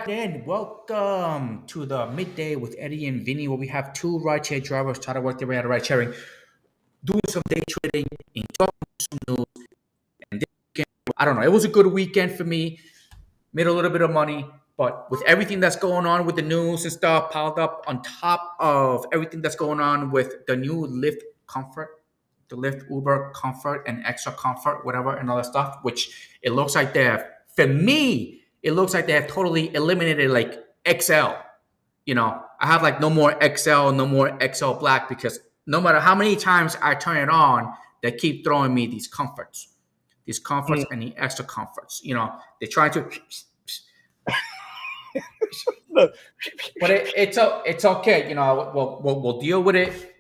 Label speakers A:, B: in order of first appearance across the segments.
A: in. Welcome to the midday with Eddie and Vinny, where we have two rideshare drivers try to work their way out of ride sharing, doing some day trading, enjoying some news. And this weekend, I don't know, it was a good weekend for me. Made a little bit of money, but with everything that's going on with the news and stuff piled up on top of everything that's going on with the new Lyft Comfort, the Lyft Uber Comfort and Extra Comfort, whatever, and all that stuff, which it looks like they have, for me, it looks like they have totally eliminated like XL. I have like no more XL, no more XL Black because no matter how many times I turn it on, they keep throwing me these comforts and the extra comforts. They're trying to, but it's okay. We'll deal with it.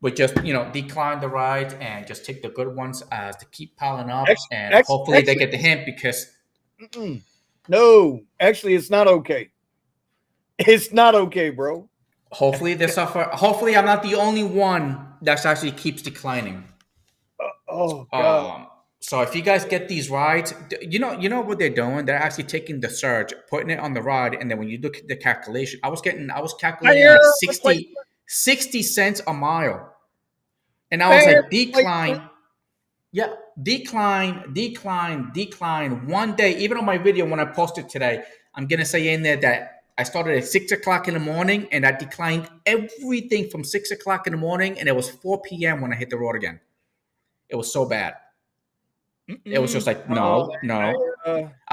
A: We just decline the rides and just take the good ones as they keep piling up, and hopefully they get the hint because.
B: No, actually, it's not okay. It's not okay, bro.
A: Hopefully they suffer. Hopefully I'm not the only one that actually keeps declining.
B: Oh God.
A: So if you guys get these rides, you know what they're doing. They're actually taking the surge, putting it on the ride, and then when you look at the calculation, I was calculating like 60 cents a mile, and I was like decline. Yeah, decline. One day, even on my video when I posted today, I'm gonna say in there that I started at 6 o'clock in the morning and I declined everything from 6 o'clock in the morning, and it was 4 p.m. when I hit the road again. It was so bad. It was just like no. I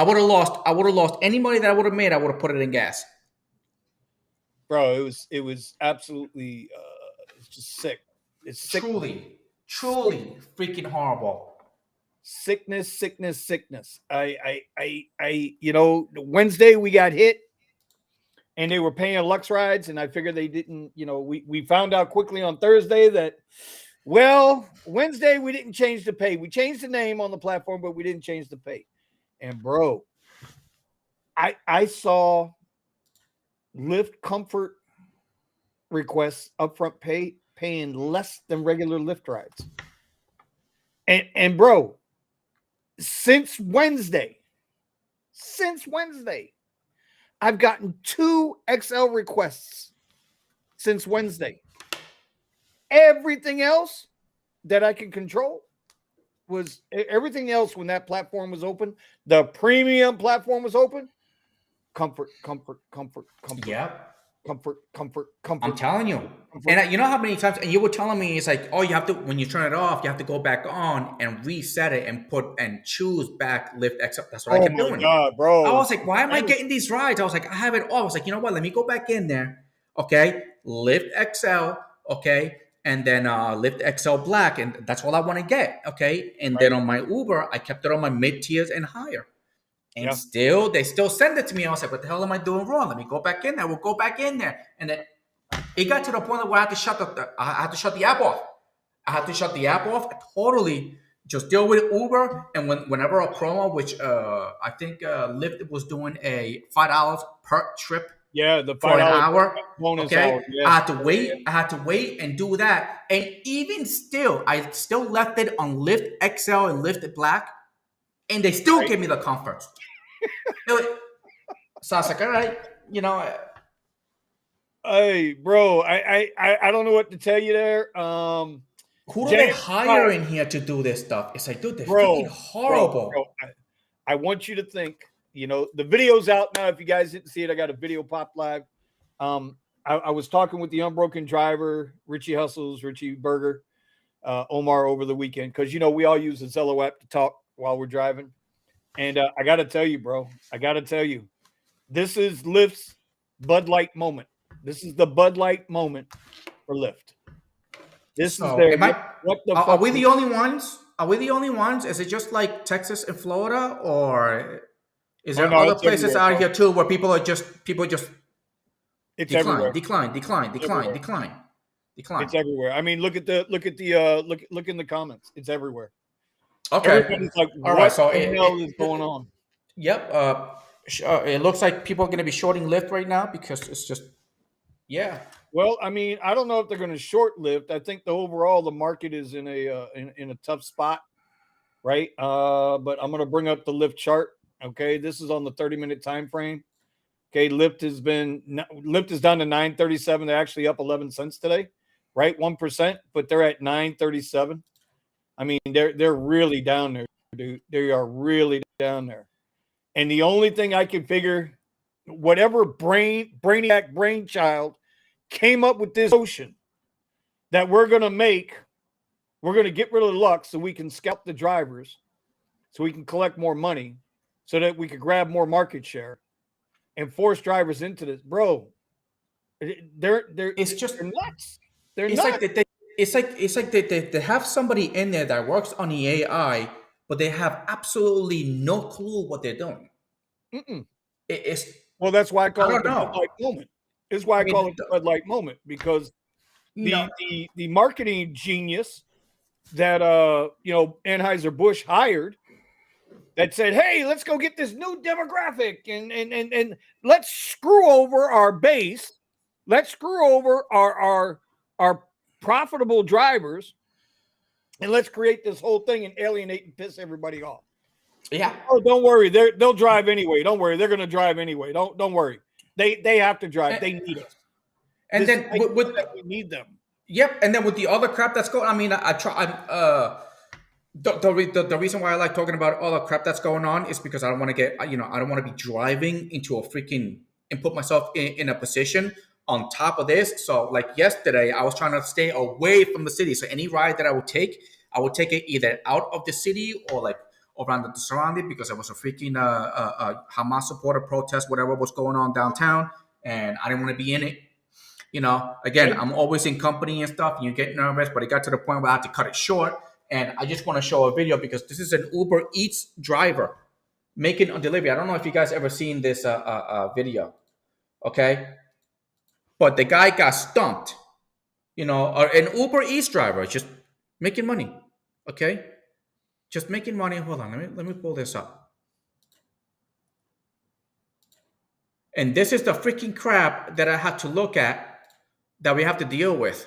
A: would have lost any money that I would have made. I would have put it in gas.
B: Bro, it was absolutely it's just sick. It's sick.
A: Truly freaking horrible.
B: Sickness. Wednesday we got hit and they were paying Lux rides, and I figured they didn't, we found out quickly on Thursday that, well, Wednesday we didn't change the pay. We changed the name on the platform, but we didn't change the pay. And bro, I saw Lyft Comfort requests upfront paying less than regular Lyft rides. And bro, since Wednesday, I've gotten 2 XL requests since Wednesday. Everything else that I can control was everything else when that platform was open. The premium platform was open. Comfort.
A: Yeah.
B: Comfort.
A: I'm telling you. And you know how many times, and you were telling me, it's like, oh, you have to, when you turn it off, you have to go back on and reset it and choose back Lyft XL. That's what I kept doing.
B: Oh my God, bro.
A: I was like, why am I getting these rides? I was like, I have it all. I was like, you know what? Let me go back in there. Okay. Lyft XL. Okay. And then Lyft XL Black. And that's all I want to get. Okay. And then on my Uber, I kept it on my mid tiers and higher. And they still send it to me. I was like, what the hell am I doing wrong? Let me go back in there. We'll go back in there. And then it got to the point where I had to shut the app off. I totally just deal with Uber. And whenever a promo, which I think Lyft was doing a $5 per trip.
B: Yeah, the $5
A: for an hour.
B: Bonus
A: okay,
B: hour. Yeah.
A: I had to wait and do that. And even still, I still left it on Lyft XL and Lyft Black, and they still give me the comfort. So I was like, all right,
B: Hey, bro, I don't know what to tell you there.
A: Who do they hire in here to do this stuff? It's like, dude, they're freaking horrible.
B: Bro, I want you to think, the video's out now. If you guys didn't see it, I got a video pop live. I was talking with the Unbroken driver, Richie Hustles, Richie Berger, Omar over the weekend, because, we all use the Zello app to talk while we're driving. And I got to tell you, bro, this is Lyft's Bud Light moment. This is the Bud Light moment for Lyft.
A: Are we the only ones? Are we the only ones? Is it just like Texas and Florida, or is there other places out here too where people just
B: it's
A: decline?
B: It's everywhere. I mean, look in the comments. It's everywhere.
A: Okay.
B: Everybody's like, what the hell is going on?
A: Yep. It looks like people are going to be shorting Lyft right now because it's just, yeah.
B: Well, I mean, I don't know if they're going to short Lyft. I think the market is in a tough spot, right? But I'm going to bring up the Lyft chart. Okay, this is on the 30-minute time frame. Okay, Lyft is down to 937. They're actually up 11 cents today, right? 1%, but they're at 937. I mean, they're really down there, dude. They are really down there. And the only thing I can figure, whatever brainiac brainchild came up with this notion that we're going to get rid of the Lux so we can scalp the drivers, so we can collect more money, so that we could grab more market share and force drivers into this, bro.
A: It's just
B: They're nuts. They're
A: it's
B: nuts.
A: like they have somebody in there that works on the AI, but they have absolutely no clue what they're doing.
B: Mm-mm.
A: It's
B: Well, that's why I
A: I
B: call it
A: don't
B: the Bud
A: know.
B: Light moment. It's why
A: I
B: I
A: mean,
B: call it the Bud Light moment, because
A: you know,
B: the marketing genius that Anheuser Busch hired, that said, "Hey, let's go get this new demographic and let's screw over our base, let's screw over our profitable drivers, and let's create this whole thing and alienate and piss everybody off."
A: yeah.
B: Oh, don't worry, they'll drive anyway. Don't worry, they're going to drive anyway. Don't worry, they have to drive.
A: And,
B: They need us.
A: and
B: This
A: then
B: idea
A: with
B: that we need them.
A: yep, and then with the other crap that's going, I mean, I try. The reason why I like talking about all the crap that's going on is because I don't want to get, I don't want to be driving into a freaking and put myself in a position on top of this. So like yesterday, I was trying to stay away from the city. So any ride that I would take it either out of the city or like around the surrounding, because there was a freaking Hamas supporter protest, whatever was going on downtown, and I didn't want to be in it. Again, I'm always in company and stuff, and you get nervous, but it got to the point where I had to cut it short. And I just want to show a video because this is an Uber Eats driver making a delivery. I don't know if you guys ever seen this video, okay? But the guy got stumped, or an Uber Eats driver just making money, okay? Just making money. Hold on, let me pull this up. And this is the freaking crap that I have to look at, that we have to deal with.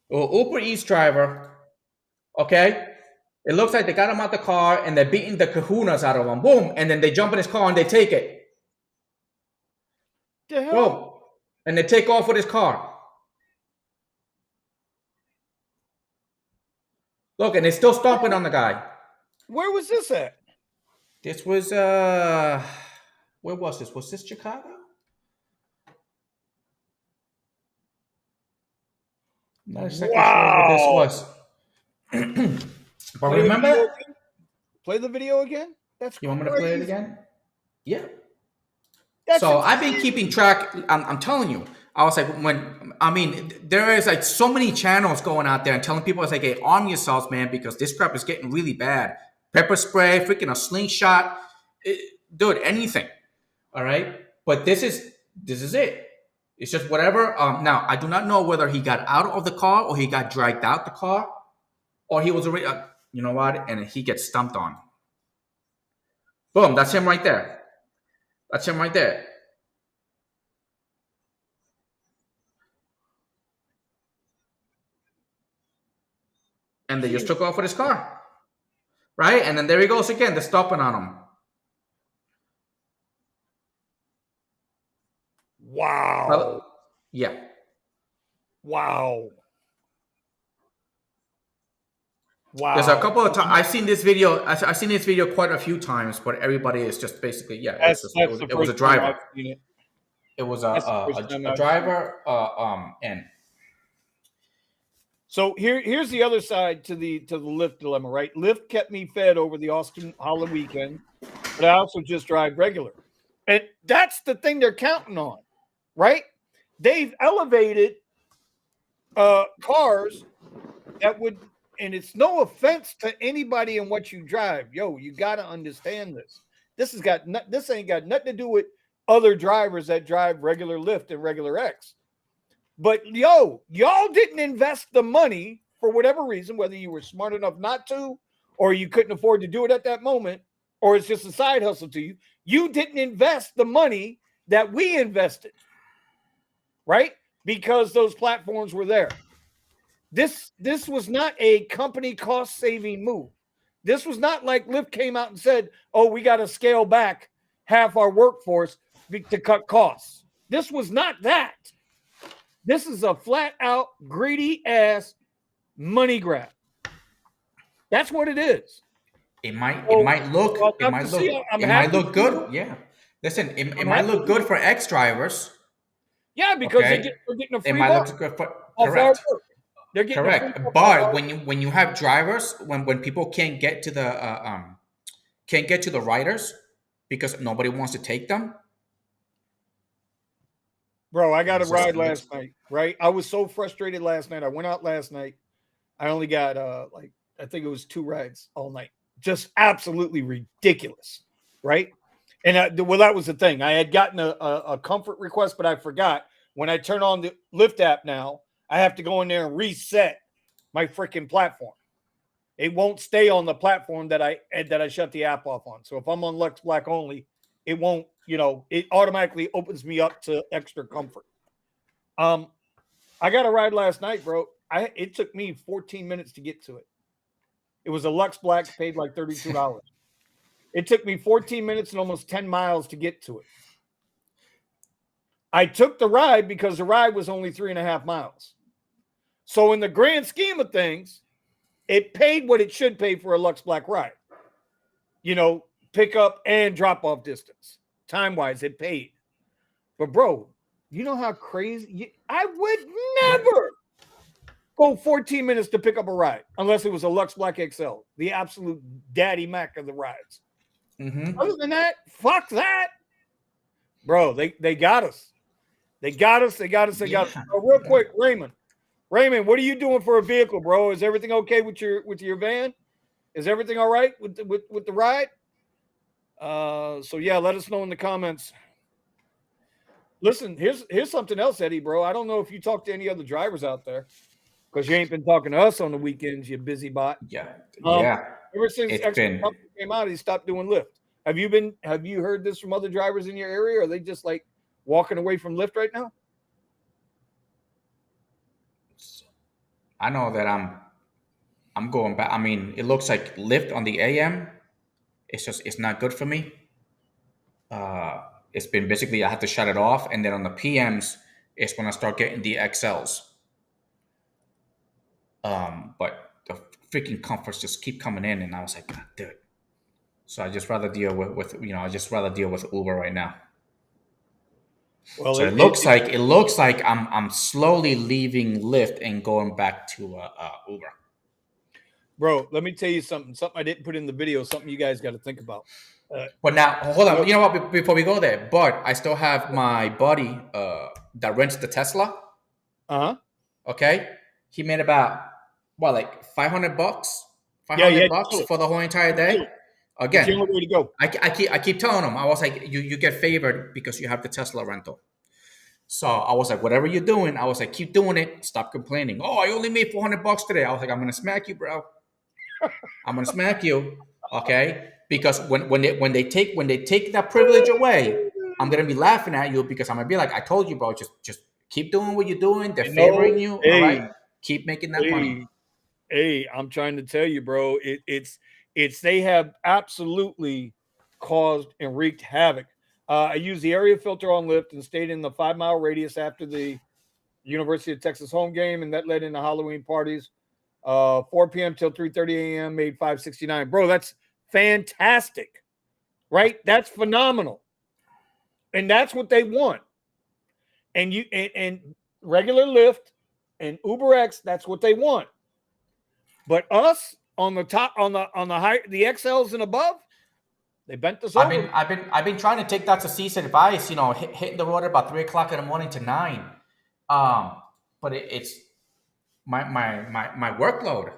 A: Well, Uber Eats driver, okay? It looks like they got him out the car and they're beating the kahunas out of him. Boom. And then they jump in his car and they take it.
B: The hell?
A: Boom. And they take off with his car. Look, and they're still stomping on the guy.
B: Where was this at?
A: This was where was this? Was this Chicago? I'm not exactly sure what this was. But
B: Play
A: remember
B: the video
A: that?
B: again? Play the video again? That's
A: You want me to play it again? Yeah.
B: That's
A: So I've been
B: insane.
A: keeping track. I'm telling you, I was like, there is like so many channels going out there and telling people, it's like, hey, arm yourselves, man, because this crap is getting really bad. Pepper spray, freaking a slingshot, dude, anything. All right. But this is it. It's just whatever. Now I do not know whether he got out of the car or he got dragged out the car, or he was already, you know what? And he gets stumped on. Boom. That's him right there. That's him right there. And they just took off with his car. Right? And then there he goes again. They're stopping on him.
B: Wow.
A: Well, yeah.
B: Wow. Wow.
A: There's a couple of times I've seen this video. I've seen this video quite a few times, but everybody is just basically, yeah. It was a driver. It was a driver. And
B: so here's the other side to the Lyft dilemma, right? Lyft kept me fed over the Austin Holland weekend, but I also just drive regular, and that's the thing they're counting on, right? They've elevated cars that would. And it's no offense to anybody in what you drive. Yo, you got to understand this. This ain't got nothing to do with other drivers that drive regular Lyft and regular X. But yo, y'all didn't invest the money for whatever reason, whether you were smart enough not to, or you couldn't afford to do it at that moment, or it's just a side hustle to you. You didn't invest the money that we invested, right? Because those platforms were there. This was not a company cost-saving move. This was not like Lyft came out and said, oh, we got to scale back half our workforce to cut costs. This was not that. This is a flat out greedy ass money grab. That's what it is.
A: It might
B: So,
A: look
B: I'm
A: it might
B: happy.
A: look good. Yeah. Listen, it
B: I'm
A: might look
B: happy.
A: good for ex drivers.
B: Yeah, because
A: Okay.
B: they're getting a
A: It
B: free
A: might
B: buck
A: look good for
B: off our
A: correct.
B: work. They're getting a free
A: Correct.
B: buck off
A: But
B: our
A: when you have drivers, when people can't get to the riders because nobody wants to take them.
B: Bro, I got a
A: It's just
B: ride
A: it looks
B: last night, right? I was so frustrated last night. I went out last night. I only got like I think it was 2 rides all night. Just absolutely ridiculous, right? And well, that was the thing. I had gotten a comfort request, but I forgot. When I turn on the Lyft app now, I have to go in there and reset my freaking platform. It won't stay on the platform that I shut the app off on. So if I'm on Lux Black only, it won't, it automatically opens me up to extra comfort. I got a ride last night, bro. It took me 14 minutes to get to it. It was a Lux Black, paid like $32. It took me 14 minutes and almost 10 miles to get to it. I took the ride because the ride was only 3.5 miles. So in the grand scheme of things, it paid what it should pay for a Lux Black ride. Pick up and drop off distance. Time-wise, it paid. But bro, you know how crazy I would never go 14 minutes to pick up a ride unless it was a Lux Black XL, the absolute daddy mac of the rides.
A: Mm-hmm.
B: Other than that, fuck that. Bro, they got us. They got us. Oh, real quick, Raymond, what are you doing for a vehicle, bro? Is everything okay with your van? Is everything all right with the ride? So yeah, let us know in the comments. Listen, here's something else, Eddie, bro. I don't know if you talk to any other drivers out there because you ain't been talking to us on the weekends, you busy bot.
A: Yeah.
B: Ever since
A: It's
B: Extra
A: been
B: Company came out, he stopped doing Lyft. Have you heard this from other drivers in your area? Or are they just like walking away from Lyft right now?
A: I know that I'm going back. I mean, it looks like Lyft on the AM. It's not good for me. It's been basically I have to shut it off, and then on the PMs is when I start getting the XLs. But the freaking comforts just keep coming in, and I was like, God, dude. So I just rather deal with Uber right now.
B: Well,
A: So it looks like I'm slowly leaving Lyft and going back to Uber.
B: bro, let me tell you something. Something I didn't put in the video. Something you guys got to think about.
A: But now, hold on. You know what? Before we go there, but I still have my buddy that rents the Tesla.
B: Uh-huh.
A: Okay, he made about like $500,
B: Yeah,
A: $500 for the whole entire day.
B: It's the
A: Again,
B: only way to go.
A: I keep telling him. I was like, you get favored because you have the Tesla rental. So I was like, whatever you're doing, I was like, keep doing it. Stop complaining. Oh, I only made $400 today. I was like, I'm gonna smack you, bro. I'm gonna smack you. Okay, because when they take that privilege away, I'm gonna be laughing at you because I'm gonna be like, I told you, bro. Just keep doing what you're doing. They're favoring you. All right, keep making that money.
B: Hey, I'm trying to tell you, bro. It's they have absolutely caused and wreaked havoc. I used the area filter on Lyft and stayed in the 5-mile radius after the University of Texas home game, and that led into Halloween parties. 4 p.m. till 3:30 a.m. made 569. Bro, that's fantastic, right? That's phenomenal, and that's what they want. And and regular Lyft and UberX, that's what they want. But us on the top, on the high, the XLs and above, they bent us over.
A: I've been trying to take that to cease advice. Hitting the road about 3 o'clock in the morning to 9. But it's my workload.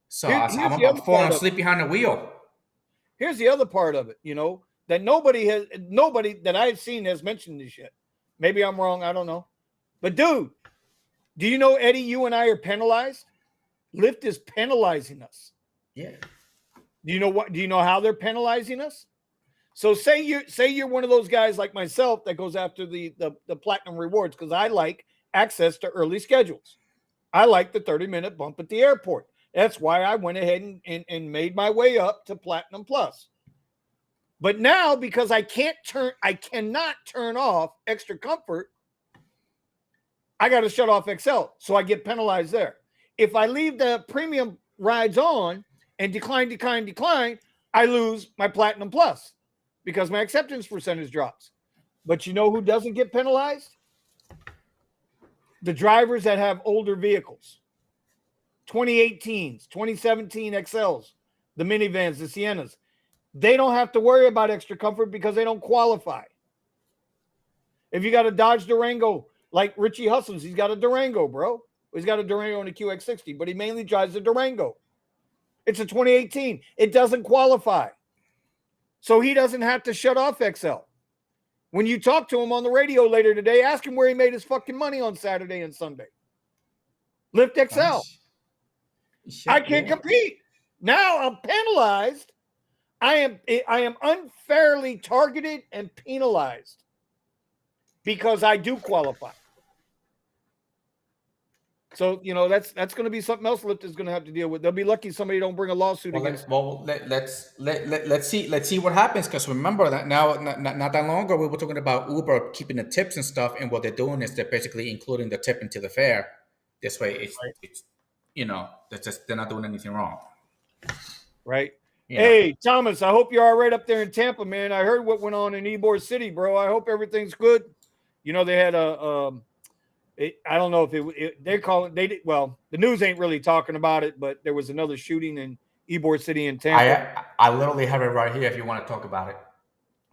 A: So I'm about falling asleep behind the wheel.
B: Here's the other part of it, that nobody that I've seen has mentioned this yet. Maybe I'm wrong. I don't know. But dude, do you know, Eddie, you and I are penalized? Lyft is penalizing us.
A: Yeah.
B: Do you know what? Do you know how they're penalizing us? So say you're one of those guys like myself that goes after the platinum rewards because I like access to early schedules. I like the 30-minute bump at the airport. That's why I went ahead and made my way up to Platinum Plus. But now, because I cannot turn off Extra Comfort, I got to shut off XL, so I get penalized there. If I leave the premium rides on and decline, I lose my Platinum Plus because my acceptance percentage drops. But you know who doesn't get penalized? The drivers that have older vehicles. 2018s, 2017 XLs, the minivans, the Siennas. They don't have to worry about Extra Comfort because they don't qualify. If you got a Dodge Durango, like Richie Hustles, he's got a Durango, bro. He's got a Durango and a QX60, but he mainly drives a Durango. It's a 2018. It doesn't qualify. So he doesn't have to shut off XL. When you talk to him on the radio later today, ask him where he made his fucking money on Saturday and Sunday. Lyft XL. I can't compete. Now I'm penalized. I am unfairly targeted and penalized because I do qualify. So, you know, that's going to be something else Lyft is going to have to deal with. They'll be lucky somebody don't bring a lawsuit against them.
A: Let's see what happens, because remember that now, not that long ago, we were talking about Uber keeping the tips and stuff, and what they're doing is they're basically including the tip into the fare. This way, it's you know, they're not doing anything wrong.
B: Right. Yeah. Hey, Thomas, I hope you're all right up there in Tampa, man. I heard what went on in Ybor City, bro. I hope everything's good. You know, they had I don't know if they're calling, well, the news ain't really talking about it, but there was another shooting in Ybor City in Tampa.
A: I literally have it right here if you want to talk about it.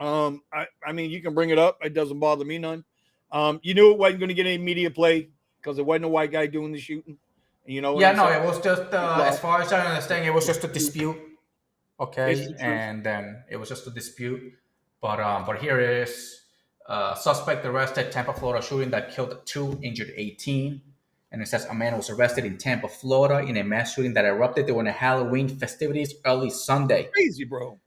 B: I mean, you can bring it up. It doesn't bother me none. You knew it wasn't going to get any media play because it wasn't a white guy doing the shooting. You know?
A: Yeah, no, it was just, as far as I understand, it was just a dispute. Okay, and then it was just a dispute. But here is suspect arrested, Tampa, Florida shooting that killed 2, injured 18. And it says a man was arrested in Tampa, Florida in a mass shooting that erupted during the Halloween festivities early Sunday.
B: Crazy, bro.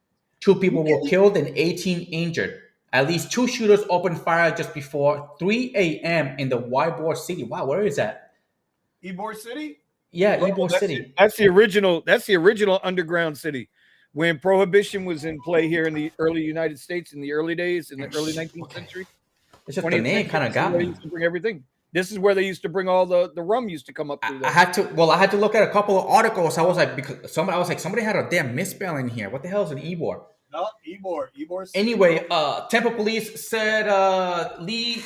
A: 2 people were killed and 18 injured. At least 2 shooters opened fire just before 3 a.m. in the Ybor City. Wow, where is that?
B: Ybor City?
A: Yeah, Ybor City.
B: That's the original underground city. When Prohibition was in play here in the early United States, in the early days, in the early 19th century.
A: It's just the name kind of got me.
B: Used to bring everything. This is where they used to bring all the rum used to come up through there.
A: I had to look at a couple of articles. I was like, somebody had a damn misspelling here. What the hell is an Ybor?
B: No, Ybor.
A: Anyway, Tampa police said Lee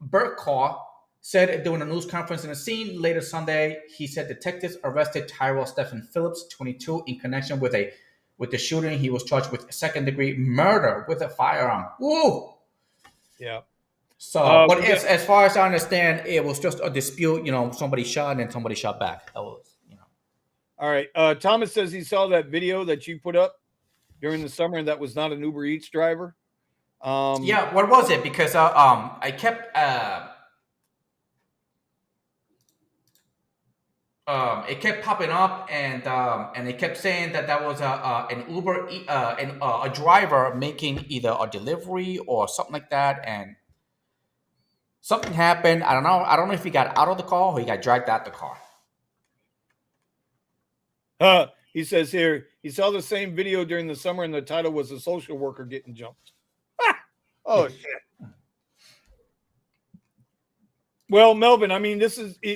A: Burkhaw said during a news conference in the scene later Sunday, he said detectives arrested Tyrell Stephen Phillips, 22, in connection with the shooting. He was charged with second-degree murder with a firearm. Woo!
B: Yeah.
A: So, but as far as I understand, it was just a dispute. You know, somebody shot and then somebody shot back. That was, you know.
B: All right. Thomas says he saw that video that you put up during the summer, and that was not an Uber Eats driver.
A: Yeah. What was it? Because I kept it kept popping up, and it kept saying that was an Uber a driver making either a delivery or something like that, and something happened. I don't know if he got out of the car or he got dragged out the car.
B: He says here he saw the same video during the summer, and the title was "A Social Worker Getting Jumped." Oh shit. Well, Melvin, I mean,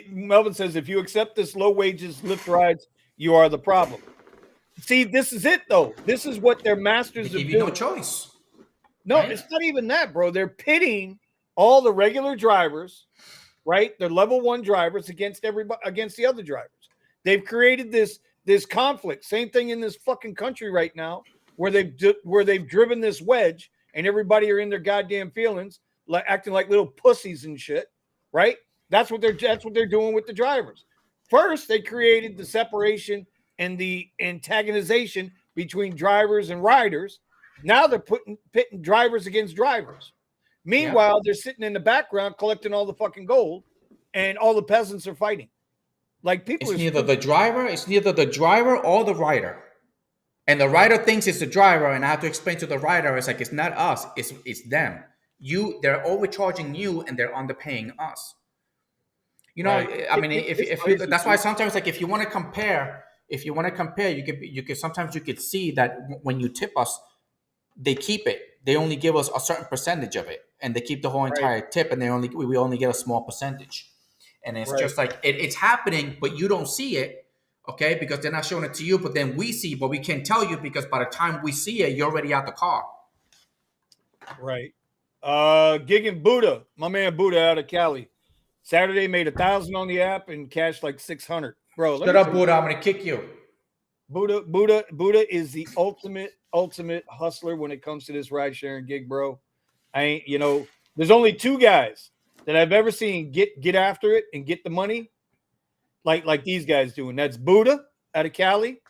B: Melvin says, if you accept this low wages Lyft rides, you are the problem. See, this is it, though. This is what their masters
A: of doing. No choice.
B: No, right? It's not even that, bro. They're pitting all the regular drivers, right? They're level 1 drivers against everybody, against the other drivers. They've created this conflict. Same thing in this fucking country right now, where they've driven this wedge, and everybody are in their goddamn feelings, like acting like little pussies and shit. Right? That's what they're doing with the drivers. First, they created the separation and the antagonization between drivers and riders. Now they're pitting drivers against drivers. Meanwhile, they're sitting in the background collecting all the fucking gold, and all the peasants are fighting. Like people.
A: It's neither the driver or the rider. And the rider thinks it's the driver, and I have to explain to the rider, it's like, it's not us, it's them. They're overcharging you, and they're underpaying us. You know, right. I mean, if that's why sometimes, like, if you want to compare, you could sometimes you could see that when you tip us, they keep it. They only give us a certain percentage of it, and they keep the whole
B: Right.
A: entire tip, and we only get a small percentage. And it's
B: Right.
A: just like it's happening, but you don't see it, okay? Because they're not showing it to you, but then we see, but we can't tell you because by the time we see it, you're already out the car.
B: Right. Gigging Buddha, my man Buddha out of Cali. Saturday made 1,000 on the app and cashed like 600. Bro, let
A: Shut
B: me
A: up,
B: tell you,
A: Buddha. I'm gonna kick you.
B: Buddha is the ultimate hustler when it comes to this ride sharing gig, bro. I ain't, there's only two guys that I've ever seen get after it and get the money like these guys do, and that's Buddha out of Cali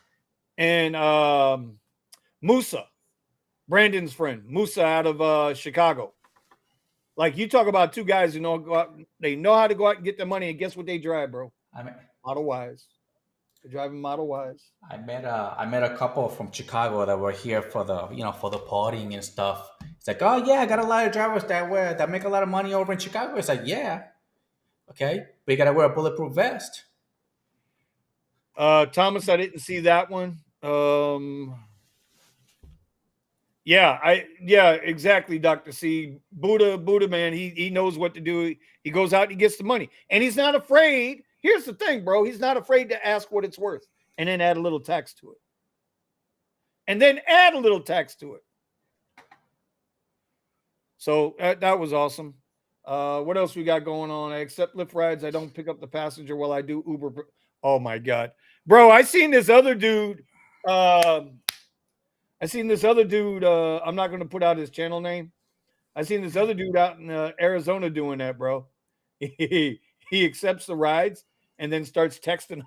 B: and Musa, Brandon's friend, Musa out of Chicago. Like, you talk about two guys who they know how to go out and get their money, and guess what they drive, bro? Model Ys. They're driving Model Ys.
A: I met a couple from Chicago that were here for the partying and stuff. It's like, oh yeah, I got a lot of drivers that make a lot of money over in Chicago. It's like, yeah, okay, but you gotta wear a bulletproof vest.
B: Thomas, I didn't see that one. Yeah, exactly, Dr. C. Buddha, man, he knows what to do. He goes out and he gets the money. And he's not afraid. Here's the thing, bro. He's not afraid to ask what it's worth and then add a little tax to it. So that was awesome. What else we got going on? I accept Lyft rides. I don't pick up the passenger while I do Uber. Oh, my God. Bro, I seen this other dude. I'm not going to put out his channel name. I seen this other dude out in Arizona doing that, bro. He accepts the rides and then starts texting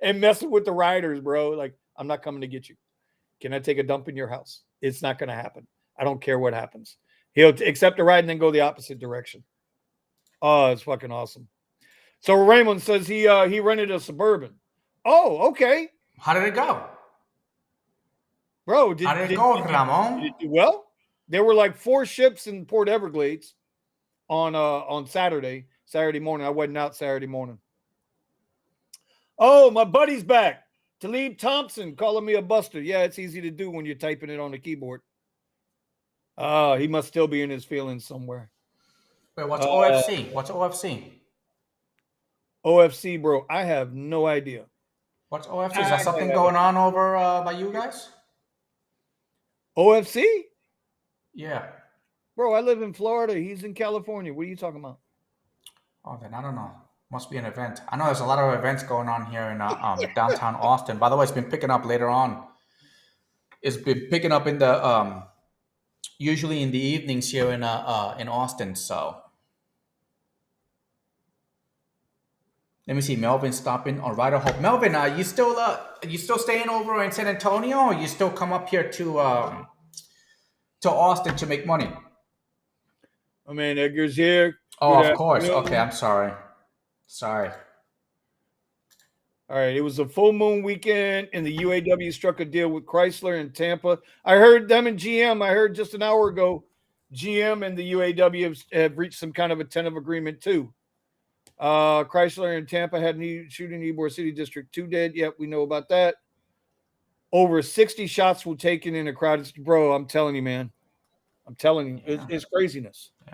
B: and messing with the riders, bro. Like, I'm not coming to get you. Can I take a dump in your house? It's not going to happen. I don't care what happens. He'll accept the ride and then go the opposite direction. Oh, it's fucking awesome. So Raymond says he rented a Suburban. Oh, okay.
A: How did it go?
B: Bro,
A: how did it go, Ramon?
B: Did it do well? There were like 4 ships in Port Everglades on Saturday morning. I wasn't out Saturday morning. Oh, my buddy's back. Talib Thompson calling me a buster. Yeah, it's easy to do when you're typing it on the keyboard. He must still be in his feelings somewhere.
A: Wait, what's OFC? What's OFC?
B: OFC, bro. I have no idea.
A: What's OFC? Is that something going on over by you guys?
B: OFC?
A: Yeah.
B: Bro, I live in Florida. He's in California. What are you talking about?
A: Oh, then I don't know. Must be an event. I know there's a lot of events going on here in downtown Austin. By the way, it's been picking up later on. It's been picking up in the usually in the evenings here in Austin. So let me see. Melvin stopping on Rider Hope. Melvin, you still staying over in San Antonio, or you still come up here to Austin to make money?
B: Oh man, Edgar's here.
A: Oh, of course. Okay, I'm sorry.
B: All right, it was a full moon weekend, and the UAW struck a deal with Chrysler in Tampa. I heard them and GM. I heard just an hour ago, GM and the UAW have reached some kind of a tentative agreement too. Chrysler in Tampa had a shooting in Ybor City District 2 dead. Yep, we know about that. Over 60 shots were taken in a crowded. Bro, I'm telling you, man. I'm telling you,
A: Yeah.
B: it's craziness.
A: Yeah.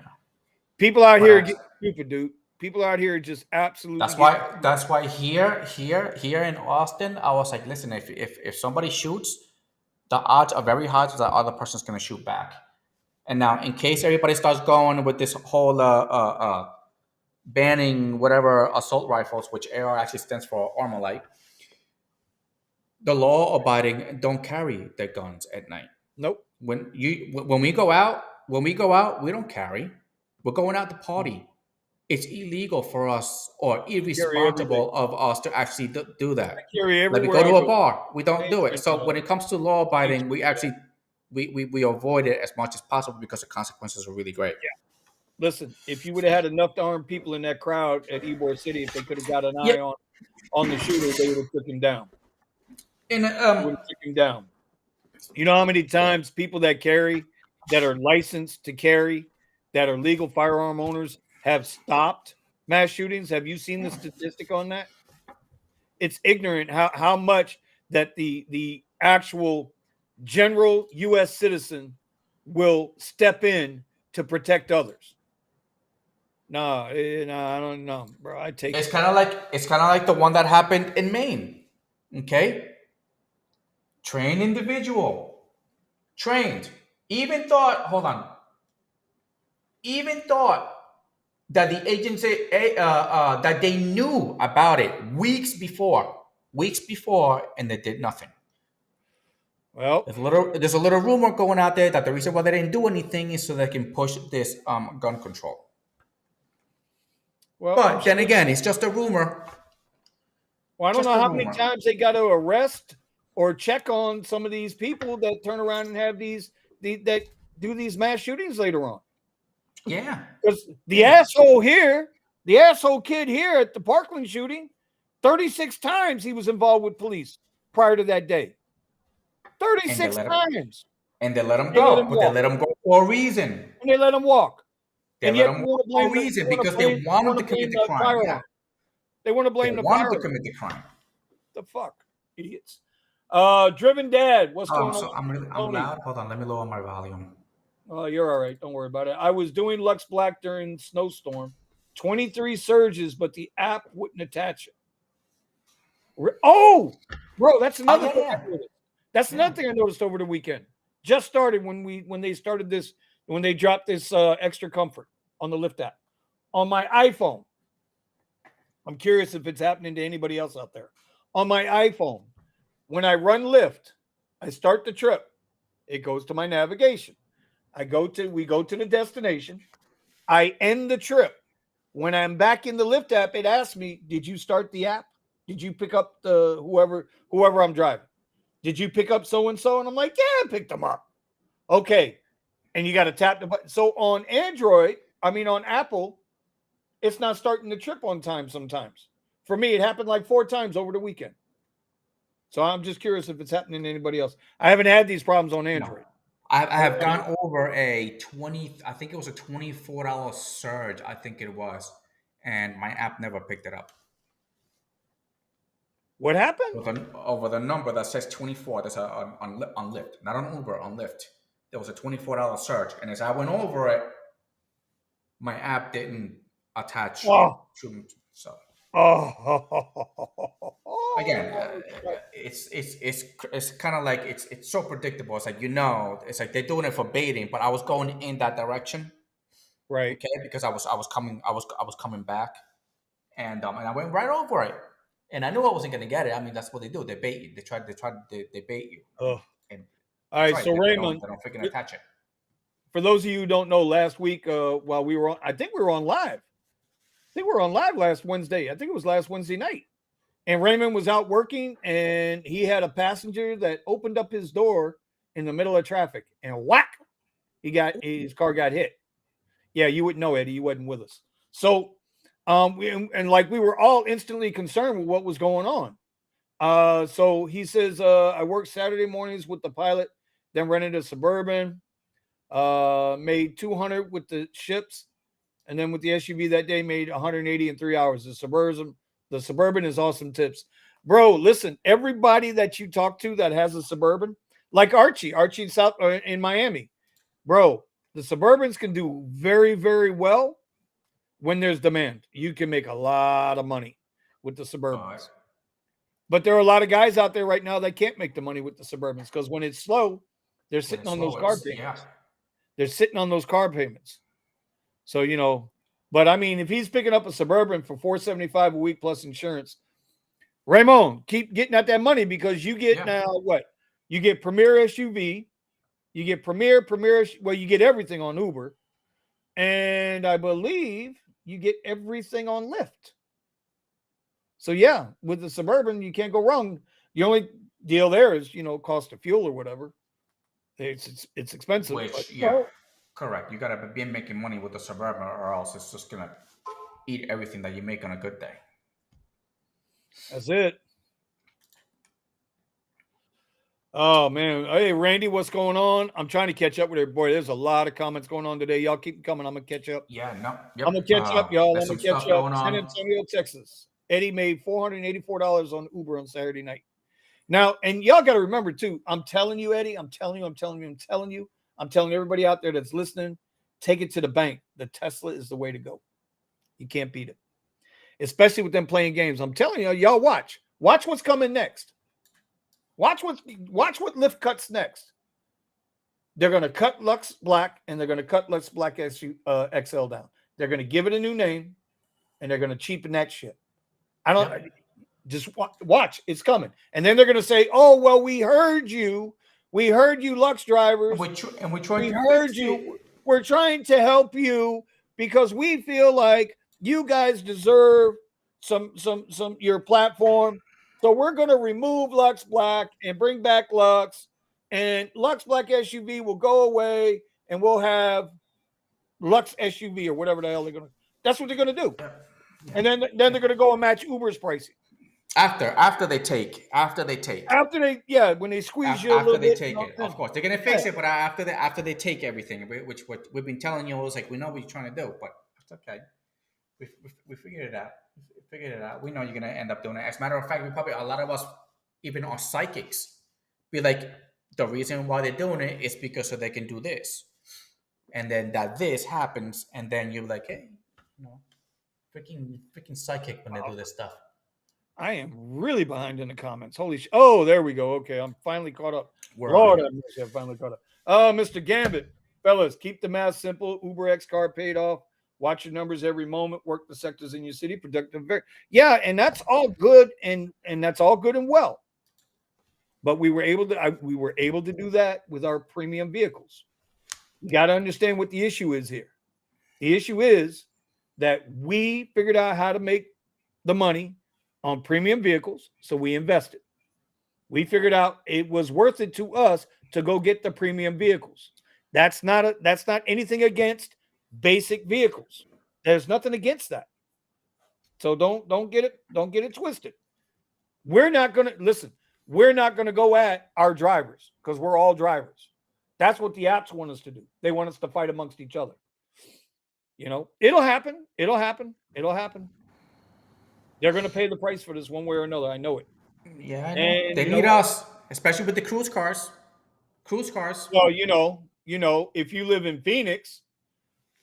B: People out here get stupid, dude. People out here just absolutely.
A: That's why here in Austin, I was like, listen, if somebody shoots, the odds are very high that the other person's gonna shoot back. And now, in case everybody starts going with this whole banning whatever assault rifles, which AR actually stands for Armalite, the law-abiding don't carry their guns at night.
B: Nope.
A: When we go out, we don't carry. We're going out to party. It's illegal for us or irresponsible of us to actually do that. Like we go to a bar, we don't do it. So when it comes to law abiding, we actually we avoid it as much as possible because the consequences are really great.
B: Yeah. Listen, if you would have had enough armed people in that crowd at Ybor City, if they could have got an eye on the shooter, they would have took him down. You know how many times people that carry, that are licensed to carry, that are legal firearm owners have stopped mass shootings? Have you seen the statistic on that? It's ignorant how much that the actual general U.S. citizen will step in to protect others. No, I don't know, bro. I take
A: It's
B: it.
A: kind of like the one that happened in Maine. Okay, trained individual, trained. Even thought. Hold on. Even thought that the agency that they knew about it weeks before, and they did nothing.
B: Well,
A: There's a little rumor going out there that the reason why they didn't do anything is so they can push this gun control.
B: well, I'm
A: But then
B: sure.
A: again, it's just a rumor.
B: Well, I don't
A: Just
B: know
A: a
B: how many
A: rumor.
B: times they got to arrest or check on some of these people that turn around and have that do these mass shootings later on.
A: Yeah.
B: Because
A: Yeah.
B: the asshole kid here at the Parkland shooting, 36 times he was involved with police prior to that day.
A: And they
B: 36
A: let him
B: times.
A: and they let him
B: They let
A: go.
B: him
A: But they
B: walk.
A: let him go for a reason.
B: And they let him walk.
A: They
B: And
A: let
B: yet
A: him
B: they
A: go
B: want to
A: for
B: blame
A: a
B: the
A: reason because they
B: they
A: want him
B: want
A: to
B: to blame
A: commit the
B: the
A: crime. Yeah.
B: firearm. They want to
A: They
B: blame the
A: want him to
B: firearm.
A: commit the crime.
B: The fuck, idiots. Driven Dad, what's going on?
A: So I'm
B: Tony.
A: loud. Hold on, let me lower my volume.
B: Oh, you're all right. Don't worry about it. I was doing Lux Black during snowstorm. 23 surges, but the app wouldn't attach it. Oh, bro, that's
A: Oh
B: another
A: yeah,
B: thing I
A: yeah,
B: noticed. That's
A: yeah.
B: another thing I noticed over the weekend. Just started when they started this when they dropped this extra comfort on the Lyft app on my iPhone. I'm curious if it's happening to anybody else out there. On my iPhone, when I run Lyft, I start the trip. It goes to my navigation. We go to the destination. I end the trip. When I'm back in the Lyft app, it asks me, "Did you start the app? Did you pick up the whoever I'm driving? Did you pick up so and so?" And I'm like, "Yeah, I picked them up." Okay, and you got to tap the button. So on on Apple, it's not starting the trip on time sometimes. For me, it happened like 4 times over the weekend. So I'm just curious if it's happening to anybody else. I haven't had these problems on
A: No,
B: Android.
A: I have gone over a 20. I think it was a $24 surge. I think it was, and my app never picked it up.
B: What happened?
A: Over the number that says 24. That's on Lyft, not on Uber, on Lyft. There was a $24 surge, and as I went over it, my app didn't attach
B: Oh,
A: to. So again,
B: oh,
A: it's kind of like it's so predictable. It's like it's like they're doing it for baiting, but I was going in that direction,
B: right.
A: okay, because I was coming back, and I went right over it, and I knew I wasn't gonna get it. I mean, that's what they do. They bait you. They bait you,
B: Oh.
A: and
B: All
A: that's
B: right.
A: right.
B: So
A: They
B: Raymond,
A: don't freaking attach it.
B: for those of you who don't know, last week while we were on, I think we were on live. I think we were on live last Wednesday. I think it was last Wednesday night. And Raymond was out working and he had a passenger that opened up his door in the middle of traffic and whack, his car got hit. Yeah, you wouldn't know, Eddie. You wasn't with us. So like we were all instantly concerned with what was going on. So he says, I work Saturday mornings with the pilot, then rented a Suburban, made 200 with the ships, and then with the SUV that day made 180 in 3 hours. The Suburban is awesome tips. Bro, listen, everybody that you talk to that has a Suburban, like Archie in South in Miami, bro, the Suburbans can do very, very well when there's demand. You can make a lot of money with the Suburbans. But there are a lot of guys out there right now that can't make the money with the Suburbans because when it's slow, they're
A: When
B: sitting
A: it's
B: on those
A: slow,
B: car
A: it's
B: payments. They're sitting on those car payments. So, but I mean, if he's picking up a Suburban for $475 a week plus insurance, Raymond, keep getting at that money because you get now what? You get Premier SUV, you get Premier, well, you get everything on Uber, and I believe you get everything on Lyft. So yeah, with the Suburban, you can't go wrong. The only deal there is, cost of fuel or whatever. It's expensive, but
A: Which, correct. You gotta be making money with the Suburban, or else it's just gonna eat everything that you make on a good day.
B: that's it. Oh man. Hey Randy, what's going on? I'm trying to catch up with everybody. There's a lot of comments going on today. Y'all keep coming. I'm gonna catch up.
A: Yeah, no, yep.
B: I'm gonna catch up, y'all.
A: There's
B: I'm gonna
A: some
B: catch
A: stuff
B: up.
A: going
B: San
A: on.
B: Antonio, Texas. Eddie made $484 on Uber on Saturday night. Now, and y'all got to remember too, I'm telling you, Eddie, I'm telling everybody out there that's listening, take it to the bank. The Tesla is the way to go. You can't beat it, especially with them playing games. I'm telling you, y'all watch what's coming next. Watch what Lyft cuts next. They're going to cut Lux Black and they're going to cut Lux Black XL down. They're going to give it a new name and they're going to cheapen that shit. I don't.
A: Yep.
B: Just watch, it's coming. And then they're going to say, "Oh, well, we heard you. We heard you, Lux drivers.
A: And we're trying
B: We
A: to
B: heard
A: fix
B: you.
A: it.
B: We're trying to help you because we feel like you guys deserve some your platform. So we're going to remove Lux Black and bring back Lux, and Lux Black SUV will go away, and we'll have Lux SUV or whatever the hell they're going to. That's what they're going to do.
A: Yeah.
B: And then they're going to go and match Uber's pricing.
A: After they take
B: When they squeeze you a little
A: after they
B: bit,
A: take it, of course they're gonna fix it. But after they take everything, which what we've been telling you is like we know what you're trying to do, but it's okay. We figured it out. We figured it out. We know you're gonna end up doing it. As a matter of fact, we probably a lot of us, even our psychics, be like the reason why they're doing it is because so they can do this, and then that this happens, and then you're like, hey, freaking psychic when they do this stuff.
B: I am really behind in the comments. Holy shit. Oh, there we go. Okay, I'm finally caught up.
A: Lord,
B: I'm finally caught up. Oh, Mr. Gambit. Fellas, keep the math simple. Uber X car paid off. Watch your numbers every moment. Work the sectors in your city. Productive. Yeah, and that's all good and that's all good and well. But we were able to do that with our premium vehicles. You got to understand what the issue is here. The issue is that we figured out how to make the money on premium vehicles, so we invested. We figured out it was worth it to us to go get the premium vehicles. That's not anything against basic vehicles. There's nothing against that. So don't get it twisted. We're not going to go at our drivers because we're all drivers. That's what the apps want us to do. They want us to fight amongst each other. It'll happen. They're going to pay the price for this one way or another. I know it.
A: Yeah, I know.
B: And
A: They need us, especially with the cruise cars.
B: Well, if you live in Phoenix,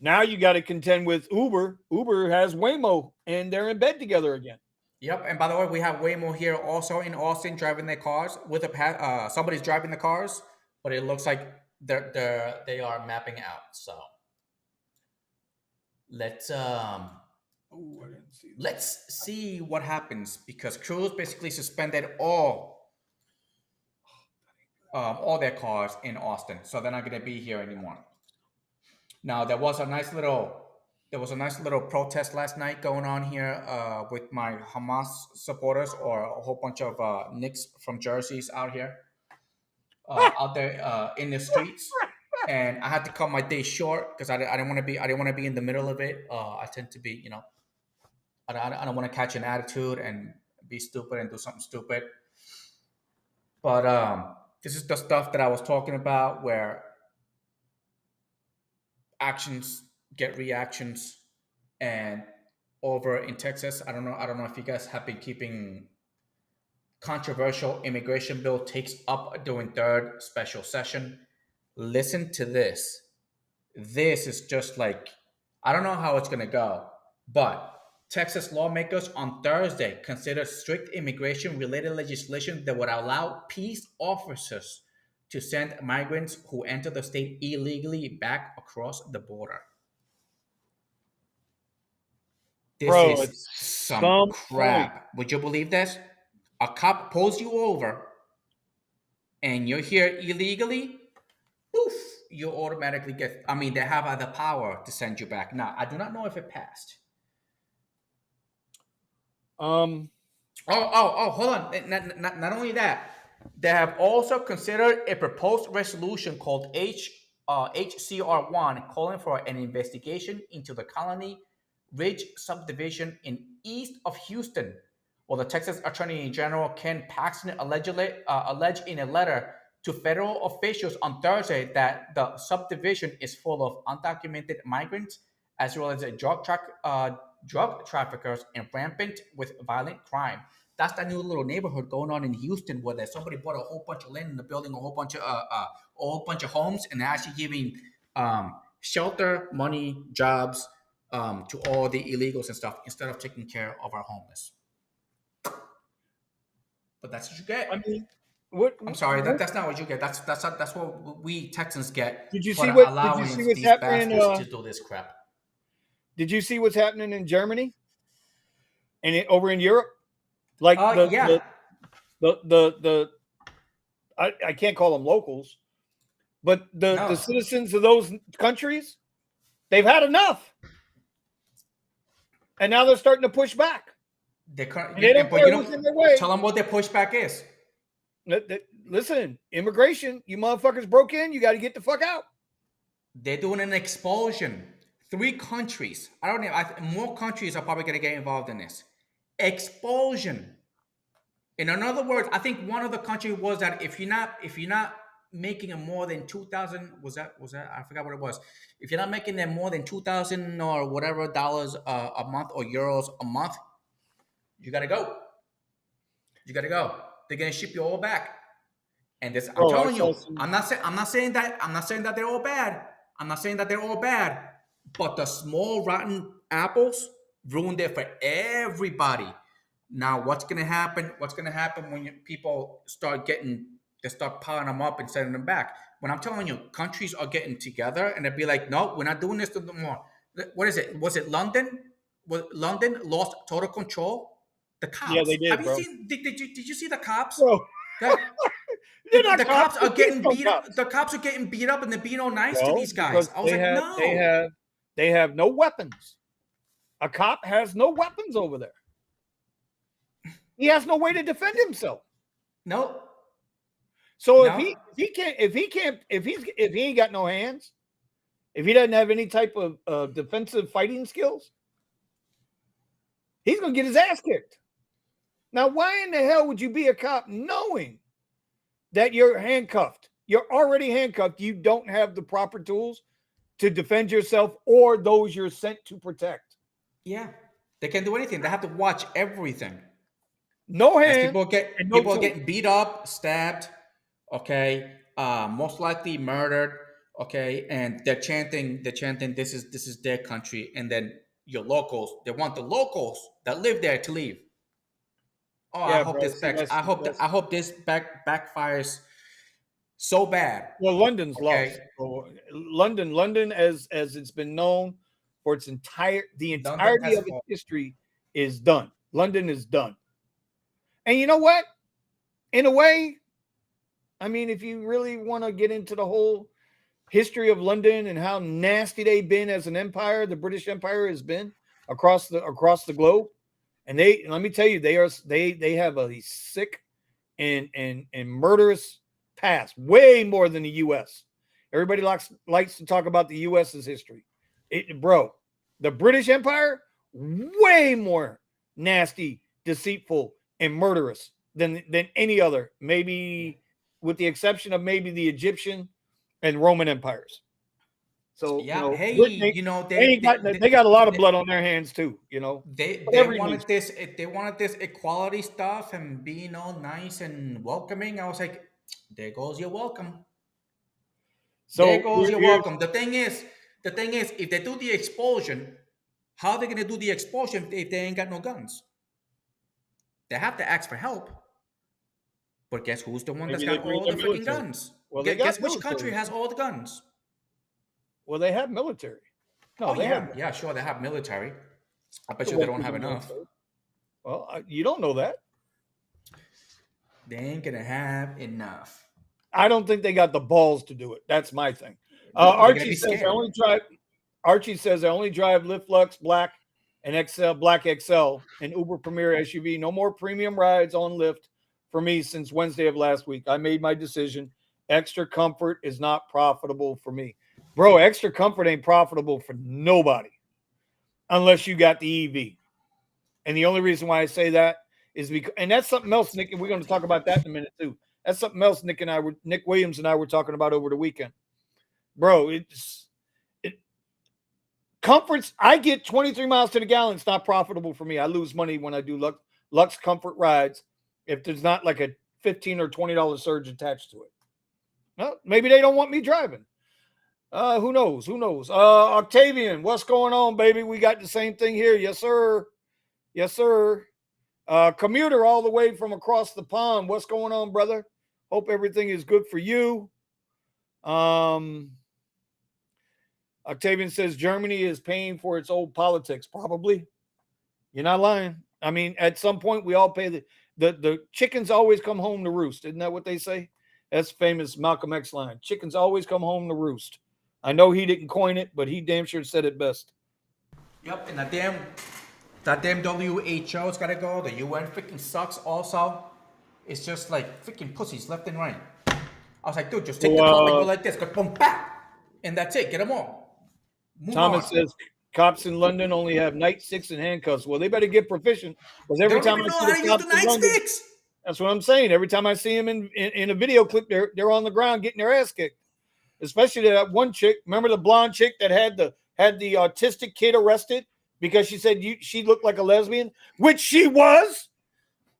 B: now you got to contend with Uber. Uber has Waymo, and they're in bed together again.
A: Yep. And by the way, we have Waymo here also in Austin driving their cars with somebody's driving the cars, but it looks like they are mapping out. So let's let's see what happens because Cruise basically suspended all their cars in Austin, so they're not going to be here anymore. Now there was a nice little protest last night going on here with my Hamas supporters or a whole bunch of Knicks from jerseys out here out there in the streets, and I had to cut my day short because I didn't want to be in the middle of it. I tend to be I don't want to catch an attitude and be stupid and do something stupid. But this is the stuff that I was talking about where actions get reactions, and over in Texas, I don't know if you guys have been keeping controversial immigration bill takes up during third special session. Listen to this. This is just like I don't know how it's gonna go, but Texas lawmakers on Thursday considered strict immigration related legislation that would allow peace officers to send migrants who enter the state illegally back across the border. This
B: Bro,
A: is
B: it's
A: some crap. Would you believe this? A cop pulls you over and you're here illegally, poof, you automatically get, I mean, they have the power to send you back. Now, I do not know if it passed.
B: Um.
A: Hold on. Not only that, they have also considered a proposed resolution called HCR1 calling for an investigation into the Colony Ridge subdivision in east of Houston. Well, the Texas Attorney General Ken Paxton alleged in a letter to federal officials on Thursday that the subdivision is full of undocumented migrants as well as drug traffickers and rampant with violent crime. That's that new little neighborhood going on in Houston where there's somebody bought a whole bunch of land in the building, a whole bunch of homes, and they're actually giving shelter, money, jobs to all the illegals and stuff instead of taking care of our homeless. But that's what you
B: I
A: get.
B: mean, what,
A: I'm sorry,
B: what
A: that's not what you get. That's what we Texans get
B: did you
A: for
B: see? What did you
A: allowing
B: see? What's
A: these
B: happening?
A: bastards to do this crap.
B: Did you see what's happening in Germany and over in Europe? Like
A: Yeah.
B: the I can't call them locals, but the
A: No.
B: citizens of those countries, they've had enough, and now they're starting to push back.
A: They can't,
B: And they don't
A: but
B: care who's in their way.
A: tell them what their pushback is.
B: Listen, immigration, you motherfuckers broke in, you got to get the fuck out.
A: They're doing an expulsion. 3 countries. I don't know. More countries are probably going to get involved in this. Expulsion. In other words, I think one of the countries was that if you're not making it more than 2,000, was that I forgot what it was. If you're not making them more than 2,000 or whatever dollars a month or euros a month, you gotta go. You gotta go. They're gonna ship you all back. And this, I'm
B: Bro, I
A: telling
B: saw
A: you,
B: some.
A: I'm not saying that they're all bad. I'm not saying that they're all bad. But the small rotten apples ruined it for everybody. Now, what's gonna happen? What's gonna happen when people start piling them up and sending them back? When I'm telling you, countries are getting together and they'll be like, no, we're not doing this no more. What is it? Was it London? London lost total control? The
B: Yeah,
A: cops.
B: they
A: Have
B: did,
A: you
B: bro.
A: seen? Did you see the cops?
B: Bro,
A: The,
B: they're not
A: the
B: cops.
A: cops are
B: They're
A: getting
B: no
A: beat.
B: cops.
A: The cops are getting beat up, and they're being all nice to
B: Well,
A: these guys.
B: because
A: I was like, no,
B: they have no weapons. A cop has no weapons over there. He has no way to defend himself.
A: no,
B: So
A: no.
B: if he ain't got no hands, if he doesn't have any type of defensive fighting skills, he's gonna get his ass kicked. Now, why in the hell would you be a cop knowing that you're handcuffed? You're already handcuffed. You don't have the proper tools to defend yourself or those you're sent to protect.
A: Yeah, they can't do anything. They have to watch everything.
B: No
A: As
B: hands and no
A: people are
B: tools.
A: getting beat up, stabbed, okay, most likely murdered, okay, and they're chanting, this is their country, and then your locals, they want the locals that live there to leave. Oh,
B: Yeah, bro. See,
A: I hope this backfires so bad.
B: well, London's
A: Okay,
B: lost. So, London, as it's been known for the
A: London
B: entirety
A: has
B: of its history, is done. London is done. And you know what? In a way, I mean, if you really want to get into the whole history of London and how nasty they've been as an empire, the British Empire has been across the globe. And let me tell you, they have a sick and murderous past, way more than the U.S. Everybody likes to talk about the U.S.'s history. Bro, the British Empire, way more nasty, deceitful, and murderous than any other, maybe with the exception of maybe the Egyptian and Roman empires. So,
A: yeah. Hey,
B: Britain
A: you know
B: they got a lot of blood on their hands too, But
A: they
B: every
A: wanted
B: nation.
A: this they wanted this equality stuff and being all nice and welcoming. I was like, there goes your welcome. There
B: So
A: goes your
B: here's
A: welcome. The thing is, if they do the expulsion, how are they going to do the expulsion if they ain't got no guns? They have to ask for help. But guess who's the one that's
B: maybe they
A: got
B: bring
A: all
B: their
A: the freaking
B: military.
A: guns?
B: Well, they got
A: Guess which country
B: military.
A: has all the guns?
B: Well, they have military. No,
A: Oh
B: they have
A: yeah, yeah, sure. They have military. I bet
B: the
A: you they
B: way
A: don't
B: to
A: have
B: the
A: enough.
B: military. Well, you don't know that.
A: They ain't gonna have enough.
B: I don't think they got the balls to do it. That's my thing.
A: No, they're gonna be scared.
B: Archie says I only drive Lift Lux Black and XL Black XL and Uber Premier SUV. No more premium rides on Lyft for me since Wednesday of last week. I made my decision. Extra comfort is not profitable for me. Bro, extra comfort ain't profitable for nobody unless you got the EV. And the only reason why I say that is because, and that's something else, Nick, and we're going to talk about that in a minute too. That's something else Nick Williams and I were talking about over the weekend. Bro, comforts, I get 23 miles to the gallon. It's not profitable for me. I lose money when I do Lux Comfort rides if there's not like a $15 or $20 surge attached to it. Well, maybe they don't want me driving. Who knows? Who knows? Octavian, what's going on, baby? We got the same thing here. Yes, sir. Yes, sir. Commuter all the way from across the pond. What's going on, brother? Hope everything is good for you. Octavian says Germany is paying for its old politics. Probably. You're not lying. I mean, at some point, we all pay the chickens always come home to roost. Isn't that what they say? That's famous Malcolm X line. Chickens always come home to roost. I know he didn't coin it, but he damn sure said it best.
A: Yep, and that damn WHO's got to go. The UN freaking sucks also. It's just like freaking pussies left and right. I was like, dude, just take the car and go like this. Go boom, bap. And that's it. Get them all. Move
B: Thomas
A: on.
B: says cops in London only have nightsticks and handcuffs. Well, they better get proficient because every time I see the cops in London, that's what I'm saying. Every time I see them in a video clip, they're on the ground getting their ass kicked. Especially that one chick. Remember the blonde chick that had the autistic kid arrested because she said she looked like a lesbian, which she was.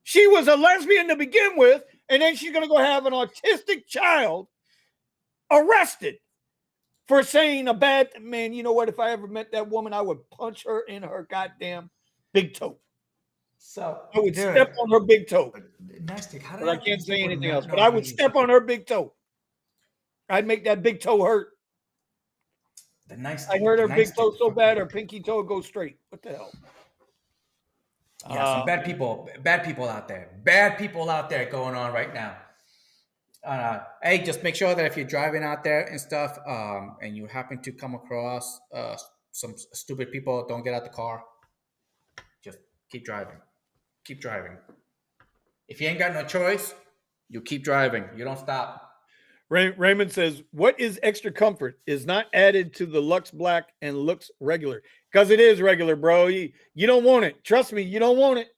B: She was a lesbian to begin with, and then she's gonna go have an autistic child arrested for saying a bad man. You know what? If I ever met that woman, I would punch her in her goddamn big toe.
A: So
B: I would step on her big toe.
A: Nasty.
B: But I can't say anything else. But I would step on her big toe. I'd make that big toe hurt. I hurt her big toe so bad, her pinky toe would go straight. What the hell?
A: Yeah, some bad people out there. Bad people out there going on right now. Hey, just make sure that if you're driving out there and stuff, and you happen to come across some stupid people, don't get out the car. Just keep driving. Keep driving. If you ain't got no choice, you keep driving. You don't stop.
B: Raymond says, what is extra comfort is not added to the Lux Black and Lux Regular. Because it is regular, bro. You don't want it. Trust me, you don't want it.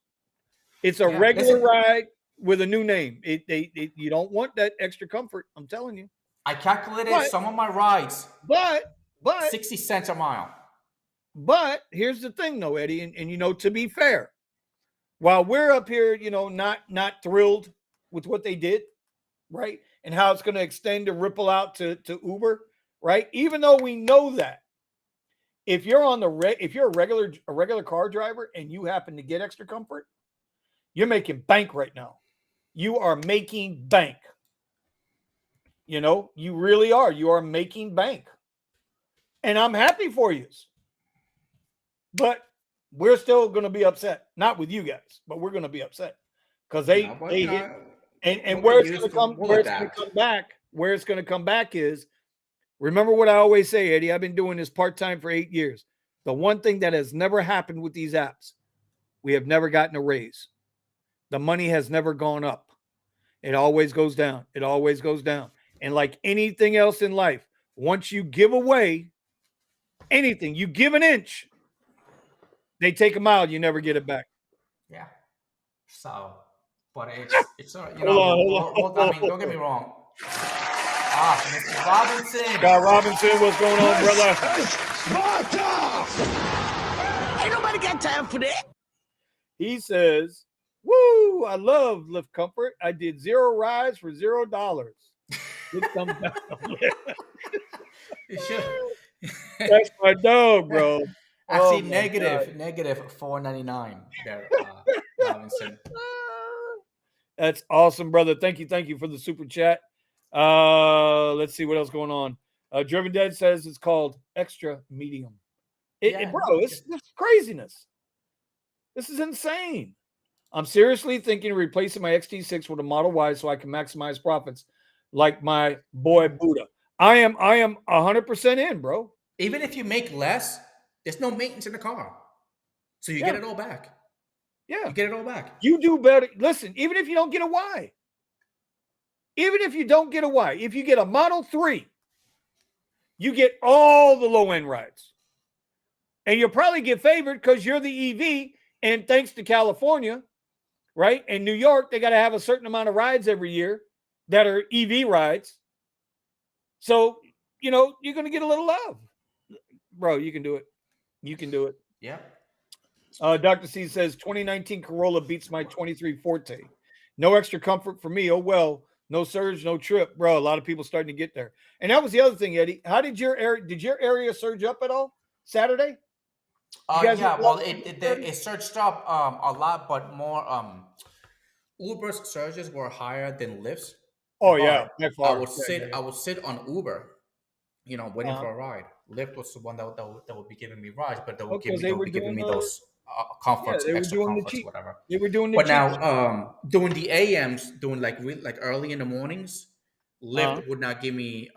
B: It's a regular ride with a new name. You don't want that extra comfort. I'm telling you.
A: I calculated some of my rides.
B: But
A: 60 cents a mile.
B: But here's the thing, though, Eddie, and to be fair, while we're up here, not thrilled with what they did, right? And how it's going to extend and ripple out to Uber, right? Even though we know that if you're a regular car driver and you happen to get extra comfort, you're making bank right now. You are making bank. You really are. You are making bank. And I'm happy for you. But we're still going to be upset. Not with you guys, but we're going to be upset because they hit. And where it's going to come back is, remember what I always say, Eddie, I've been doing this part-time for 8 years. The one thing that has never happened with these apps, we have never gotten a raise. The money has never gone up. It always goes down. It always goes down. And like anything else in life, once you give away anything, you give an inch, they take a mile, you never get it back.
A: Yeah. So... But it's I mean, don't get me wrong. Mr. Robinson.
B: Scott Robinson, what's going on, brother?
C: Ain't nobody got time for that.
B: He says, woo, I love Lyft Comfort. I did 0 rides for $0. That's my dog, bro.
A: I see negative $4.99 there, Robinson.
B: That's awesome, brother. Thank you for the super chat. Let's see what else going on. Driven Dead says it's called extra medium. Bro, it's craziness. This is insane. I'm seriously thinking of replacing my XT6 with a Model Y so I can maximize profits like my boy Buddha. I am 100% in, bro.
A: Even if you make less, there's no maintenance in the car. So you get it all back.
B: Yeah.
A: You get it all back.
B: You do better. Listen, even if you don't get a Y. If you get a Model 3, you get all the low-end rides. And you'll probably get favored because you're the EV. And thanks to California, right? And New York, they got to have a certain amount of rides every year that are EV rides. So, you're going to get a little love. Bro, you can do it. You can do it.
A: Yeah.
B: Dr. C says 2019 Corolla beats my 23 Forte. No extra comfort for me. Oh well, no surge, no trip, bro. A lot of people starting to get there, and that was the other thing, Eddie. How did your area? Did your area surge up at all Saturday? You guys have
A: Yeah.
B: a lot
A: Well,
B: of people
A: it surged up a lot, but more Uber's surges were higher than Lyft's,
B: Oh yeah,
A: but
B: by far.
A: I would sit on Uber, waiting
B: Uh-huh.
A: for a ride. Lyft was the one that would be giving me rides, but
B: Oh, because
A: they
B: they
A: would
B: were
A: be giving
B: doing
A: me those comforts,
B: they were
A: extra
B: doing the
A: comforts,
B: cheap.
A: whatever.
B: They were doing the
A: But
B: cheap.
A: now, doing the AMs, doing like early in the mornings,
B: Uh-huh.
A: Lyft would not give me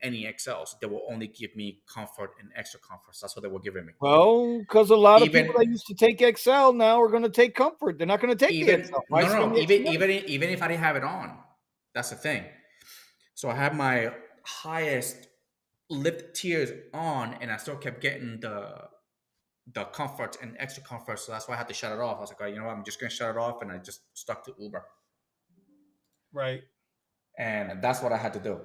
A: any XLs. They will only give me comfort and extra comforts. That's what they were giving me.
B: Well, because a lot of people that
A: Even
B: used to take XL now are going to take Comfort. They're not going to take the
A: even
B: XL. Why
A: no,
B: spend
A: no,
B: the extra money?
A: even if I didn't have it on, that's the thing. So I had my highest lift tiers on, and I still kept getting the comforts and extra comforts. So that's why I had to shut it off. I was like, oh, you know what? I'm just gonna shut it off, and I just stuck to Uber,
B: Right.
A: and that's what I had to do.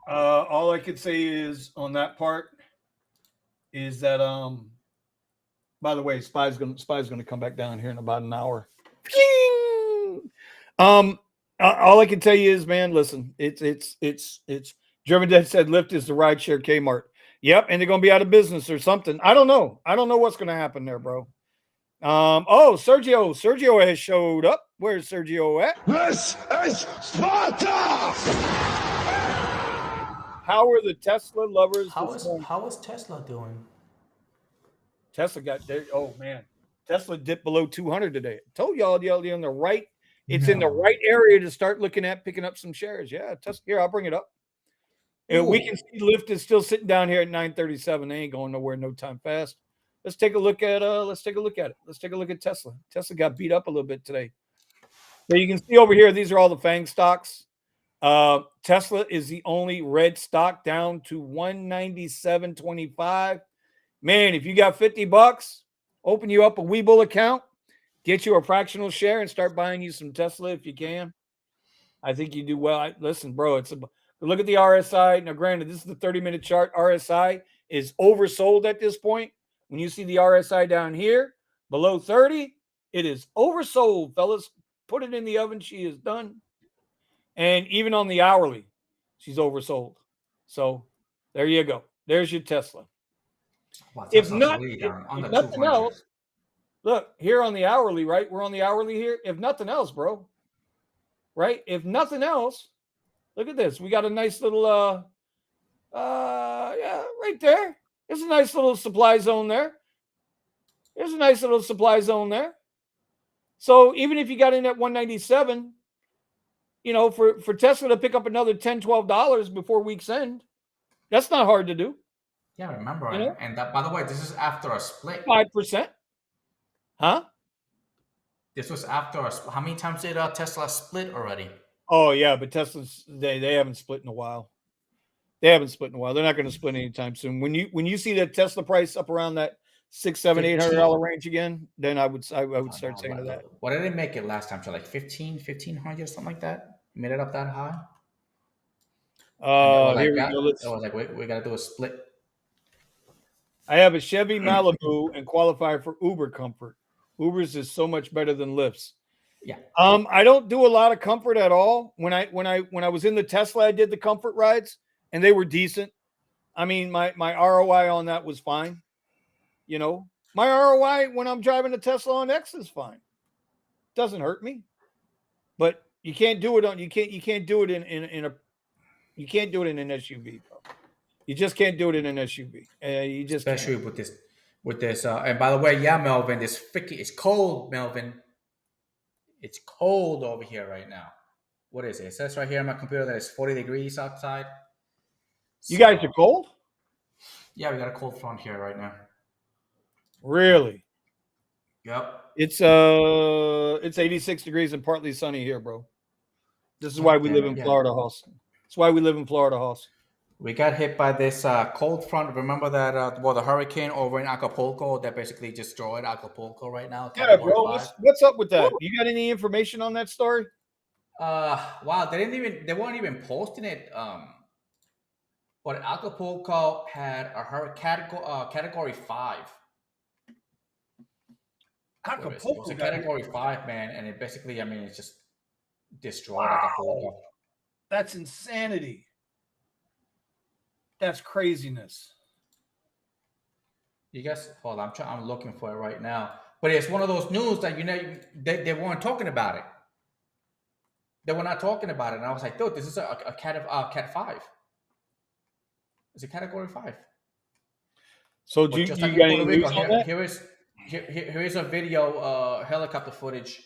B: All I could say is on that part is that by the way, Spy's gonna come back down here in about an hour. Ping! All I can tell you is, man, listen, it's German Dad said Lyft is the rideshare Kmart. Yep, and they're gonna be out of business or something. I don't know. I don't know what's gonna happen there, bro. Oh, Sergio has showed up. Where's Sergio at?
D: This is Sparta!
B: How are the Tesla lovers this morning?
A: How is Tesla doing?
B: Tesla got there. Oh man, Tesla dipped below 200 today. Told y'all in the right. It's in the
A: No.
B: right area to start looking at picking up some shares. Yeah, Tesla. Here, I'll bring it up. We
A: Ooh.
B: can see Lyft is still sitting down here at 937. They ain't going nowhere no time fast. Let's take a look at it. Let's take a look at Tesla. Tesla got beat up a little bit today. So you can see over here, these are all the FANG stocks. Tesla is the only red stock down to 197.25. Man, if you got $50, open you up a Webull account, get you a fractional share, and start buying you some Tesla if you can. I think you do well. Listen, bro, look at the RSI. Now, granted, this is the 30-minute chart. RSI is oversold at this point. When you see the RSI down here below 30, it is oversold, fellas. Put it in the oven. She is done. And even on the hourly, she's oversold. So there you go. There's your Tesla.
A: Wow,
B: If
A: Tesla's
B: not,
A: way
B: if,
A: down
B: if
A: under
B: nothing
A: 200.
B: else, look here on the hourly, right? We're on the hourly here. If nothing else, bro, right? If nothing else, look at this. We got a nice little, yeah, right there. There's a nice little supply zone there. There's a nice little supply zone there. So even if you got in at 197, for Tesla to pick up another $10, $12 before week's end, that's not hard to do.
A: Yeah, I remember.
B: You know,
A: And that, by the way, this is after a split.
B: 5%. Huh?
A: This was after how many times did Tesla split already?
B: Oh yeah, but Tesla's they haven't split in a while. They're not going to split anytime soon. When you see that Tesla price up around that $600, $700, $800 range again, then I would start saying to that.
A: What did it make it last time? To like 1500, something like that? Made it up that high? And they were like
B: Here we
A: that.
B: go.
A: It was like we gotta do a split.
B: I have a Chevy Malibu and qualify for Uber Comfort. Uber's is so much better than Lyft's.
A: Yeah.
B: I don't do a lot of comfort at all. When I was in the Tesla, I did the comfort rides and they were decent. I mean, my ROI on that was fine. My ROI when I'm driving a Tesla on X is fine. Doesn't hurt me. But you can't do it you can't do it in an SUV, bro. You just can't do it in an SUV. You just
A: Especially
B: can't.
A: with this and by the way, yeah, Melvin, it's cold, Melvin. It's cold over here right now. What is it? It says right here on my computer that it's 40 degrees outside.
B: You guys are cold?
A: Yeah, we got a cold front here right now.
B: Really?
A: Yep.
B: It's 86 degrees and partly sunny here, bro. This is why we live in Florida, Hoss. That's why we live in Florida, Hoss.
A: We got hit by this cold front. Remember that the hurricane over in Acapulco that basically destroyed Acapulco right now?
B: Yeah, bro. What's up with that? You got any information on that story?
A: Wow, they weren't even posting it But Acapulco had a category 5. What is it? It was
B: Acapulco
A: a
B: got hit.
A: category 5, man, and it basically, I mean, it's just destroyed
B: Wow.
A: Acapulco.
B: That's insanity. That's craziness.
A: You guys, hold on, I'm looking for it right now. But it's one of those news that they weren't talking about it. They were not talking about it, and I was like, dude, this is a cat 5. It's a category 5.
B: So do
A: But just like
B: you
A: in
B: got
A: Puerto
B: any
A: Rico,
B: news on that?
A: here is a video, helicopter footage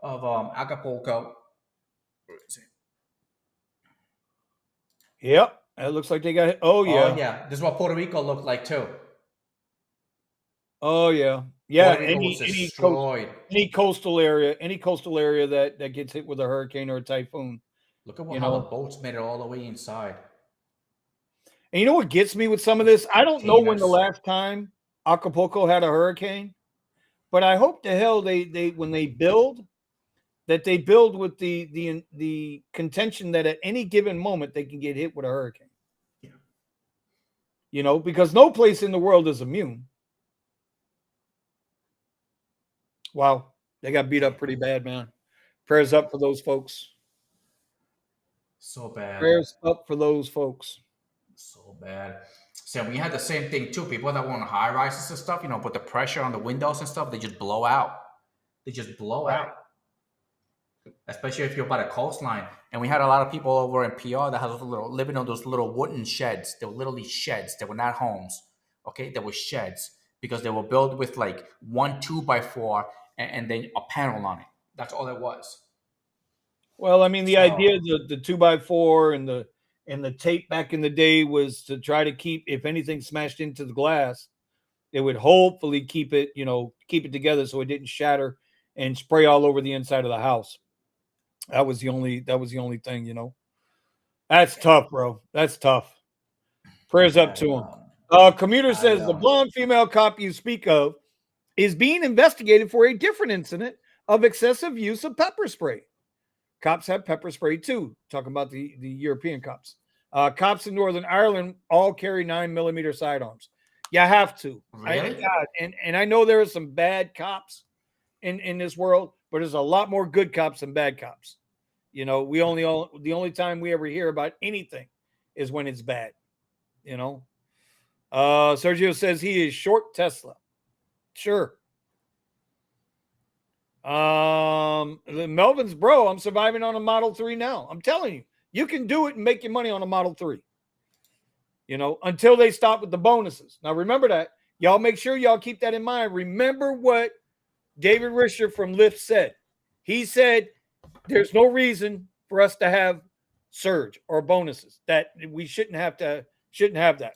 A: of Acapulco. Where is it?
B: Yep. It looks like they got hit. Oh
A: Oh
B: yeah.
A: yeah, this is what Puerto Rico looked like too.
B: Oh yeah. Yeah.
A: Puerto Rico was destroyed.
B: Any coastal area that gets hit with a hurricane or a typhoon,
A: Look at
B: you
A: how the
B: know.
A: boats made it all the way inside.
B: And you know what gets me with some of
A: Those
B: this? I don't know when the
A: containers.
B: last time Acapulco had a hurricane, but I hope to hell they when they build that they build with the contention that at any given moment they can get hit with a hurricane.
A: Yeah.
B: You know, because no place in the world is immune. Wow, they got beat up pretty bad, man. Prayers up for those folks.
A: So bad.
B: Prayers up for those folks.
A: So bad. So we had the same thing too. People that were on high rises and stuff, put the pressure on the windows and stuff, they just blow out. They just blow
B: Right.
A: out. Especially if you're by the coastline. And we had a lot of people over in PR that had living on those little wooden sheds. They were literally sheds. They were not homes. Okay, they were sheds because they were built with like 1 2x4 and then a panel on it. That's all it was.
B: Well, I mean, the idea
A: So
B: the 2x4 and the tape back in the day was to try to keep, if anything smashed into the glass, it would hopefully keep it, keep it together so it didn't shatter and spray all over the inside of the house. That was the only thing. That's tough, bro. That's tough. Prayers up
A: I
B: to him. Commuter
A: I
B: says the blonde female cop you speak of is being investigated for a different incident of excessive use of pepper spray. Cops have pepper spray too. Talking about the European cops. Cops in Northern Ireland all carry 9mm sidearms. You have to.
A: Really?
B: God, and I know there are some bad cops in this world, but there's a lot more good cops than bad cops. The only time we ever hear about anything is when it's bad. Sergio says he is short Tesla. Sure. Melvin's bro, I'm surviving on a Model 3 now. I'm telling you, you can do it and make your money on a Model 3. Until they stop with the bonuses. Now remember that. Y'all make sure y'all keep that in mind. Remember what David Risher from Lyft said. He said there's no reason for us to have surge or bonuses, that we shouldn't have that.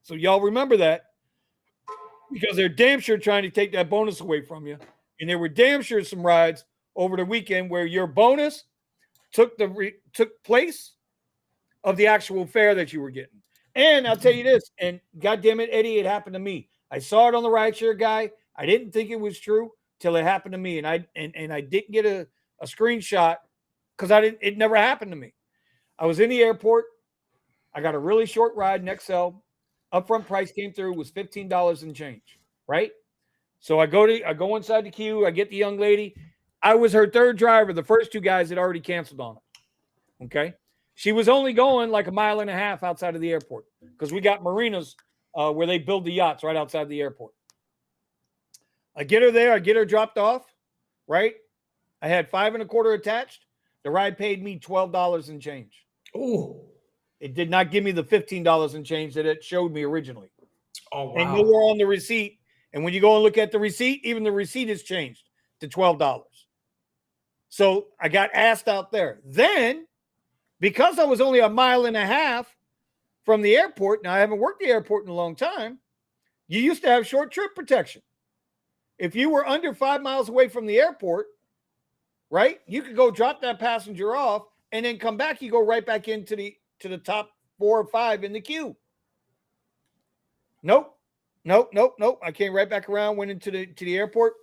B: So y'all remember that, because they're damn sure trying to take that bonus away from you. And there were damn sure some rides over the weekend where your bonus took place of the actual fare that you were getting. And I'll tell you this, and God damn it, Eddie, it happened to me. I saw it on the rideshare guy. I didn't think it was true till it happened to me. And I didn't get a screenshot because it never happened to me. I was in the airport. I got a really short ride in XL. Upfront price came through, was $15 and change, right? So I go inside the queue. I get the young lady. I was her third driver. The first two guys had already canceled on her. Okay. She was only going like 1.5 miles outside of the airport because we got marinas where they build the yachts right outside the airport. I get her there. I get her dropped off, right? I had $5.25 attached. The ride paid me $12 and change.
A: Oh.
B: It did not give me the $15 and change that it showed me originally.
A: Oh, wow.
B: And nowhere on the receipt. And when you go and look at the receipt, even the receipt has changed to $12. So I got asked out there. Then, because I was only 1.5 miles from the airport, now I haven't worked the airport in a long time, you used to have short trip protection. If you were under 5 miles away from the airport, right, you could go drop that passenger off and then come back. You go right back into the top 4 or 5 in the queue. Nope. I came right back around, went into the airport,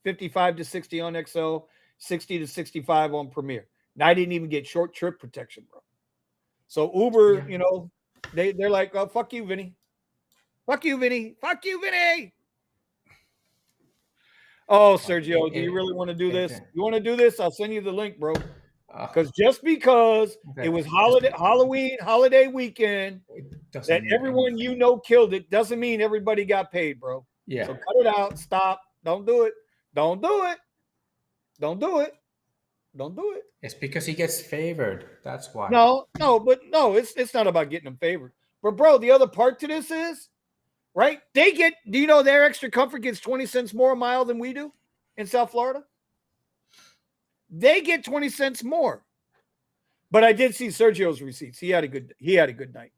B: 55 to 60 on XL, 60 to 65 on Premier. Now I didn't even get short trip protection, bro. So Uber, They're like, oh, fuck you, Vinny. Fuck you, Vinny. Fuck you, Vinny. Oh, Sergio, do you really want to do this? You want to do this? I'll send you the link, bro. Because just because it was Halloween holiday weekend that everyone you know killed it doesn't mean everybody got paid, bro.
A: Yeah.
B: So cut it out. Stop. Don't do it. Don't do it. Don't do it. Don't do it.
A: It's because he gets favored. That's why.
B: No, it's not about getting them favored. But bro, the other part to this is, right? They get, do you know their extra comfort gets 20 cents more a mile than we do in South Florida? They get 20 cents more. But I did see Sergio's receipts. He had a good night.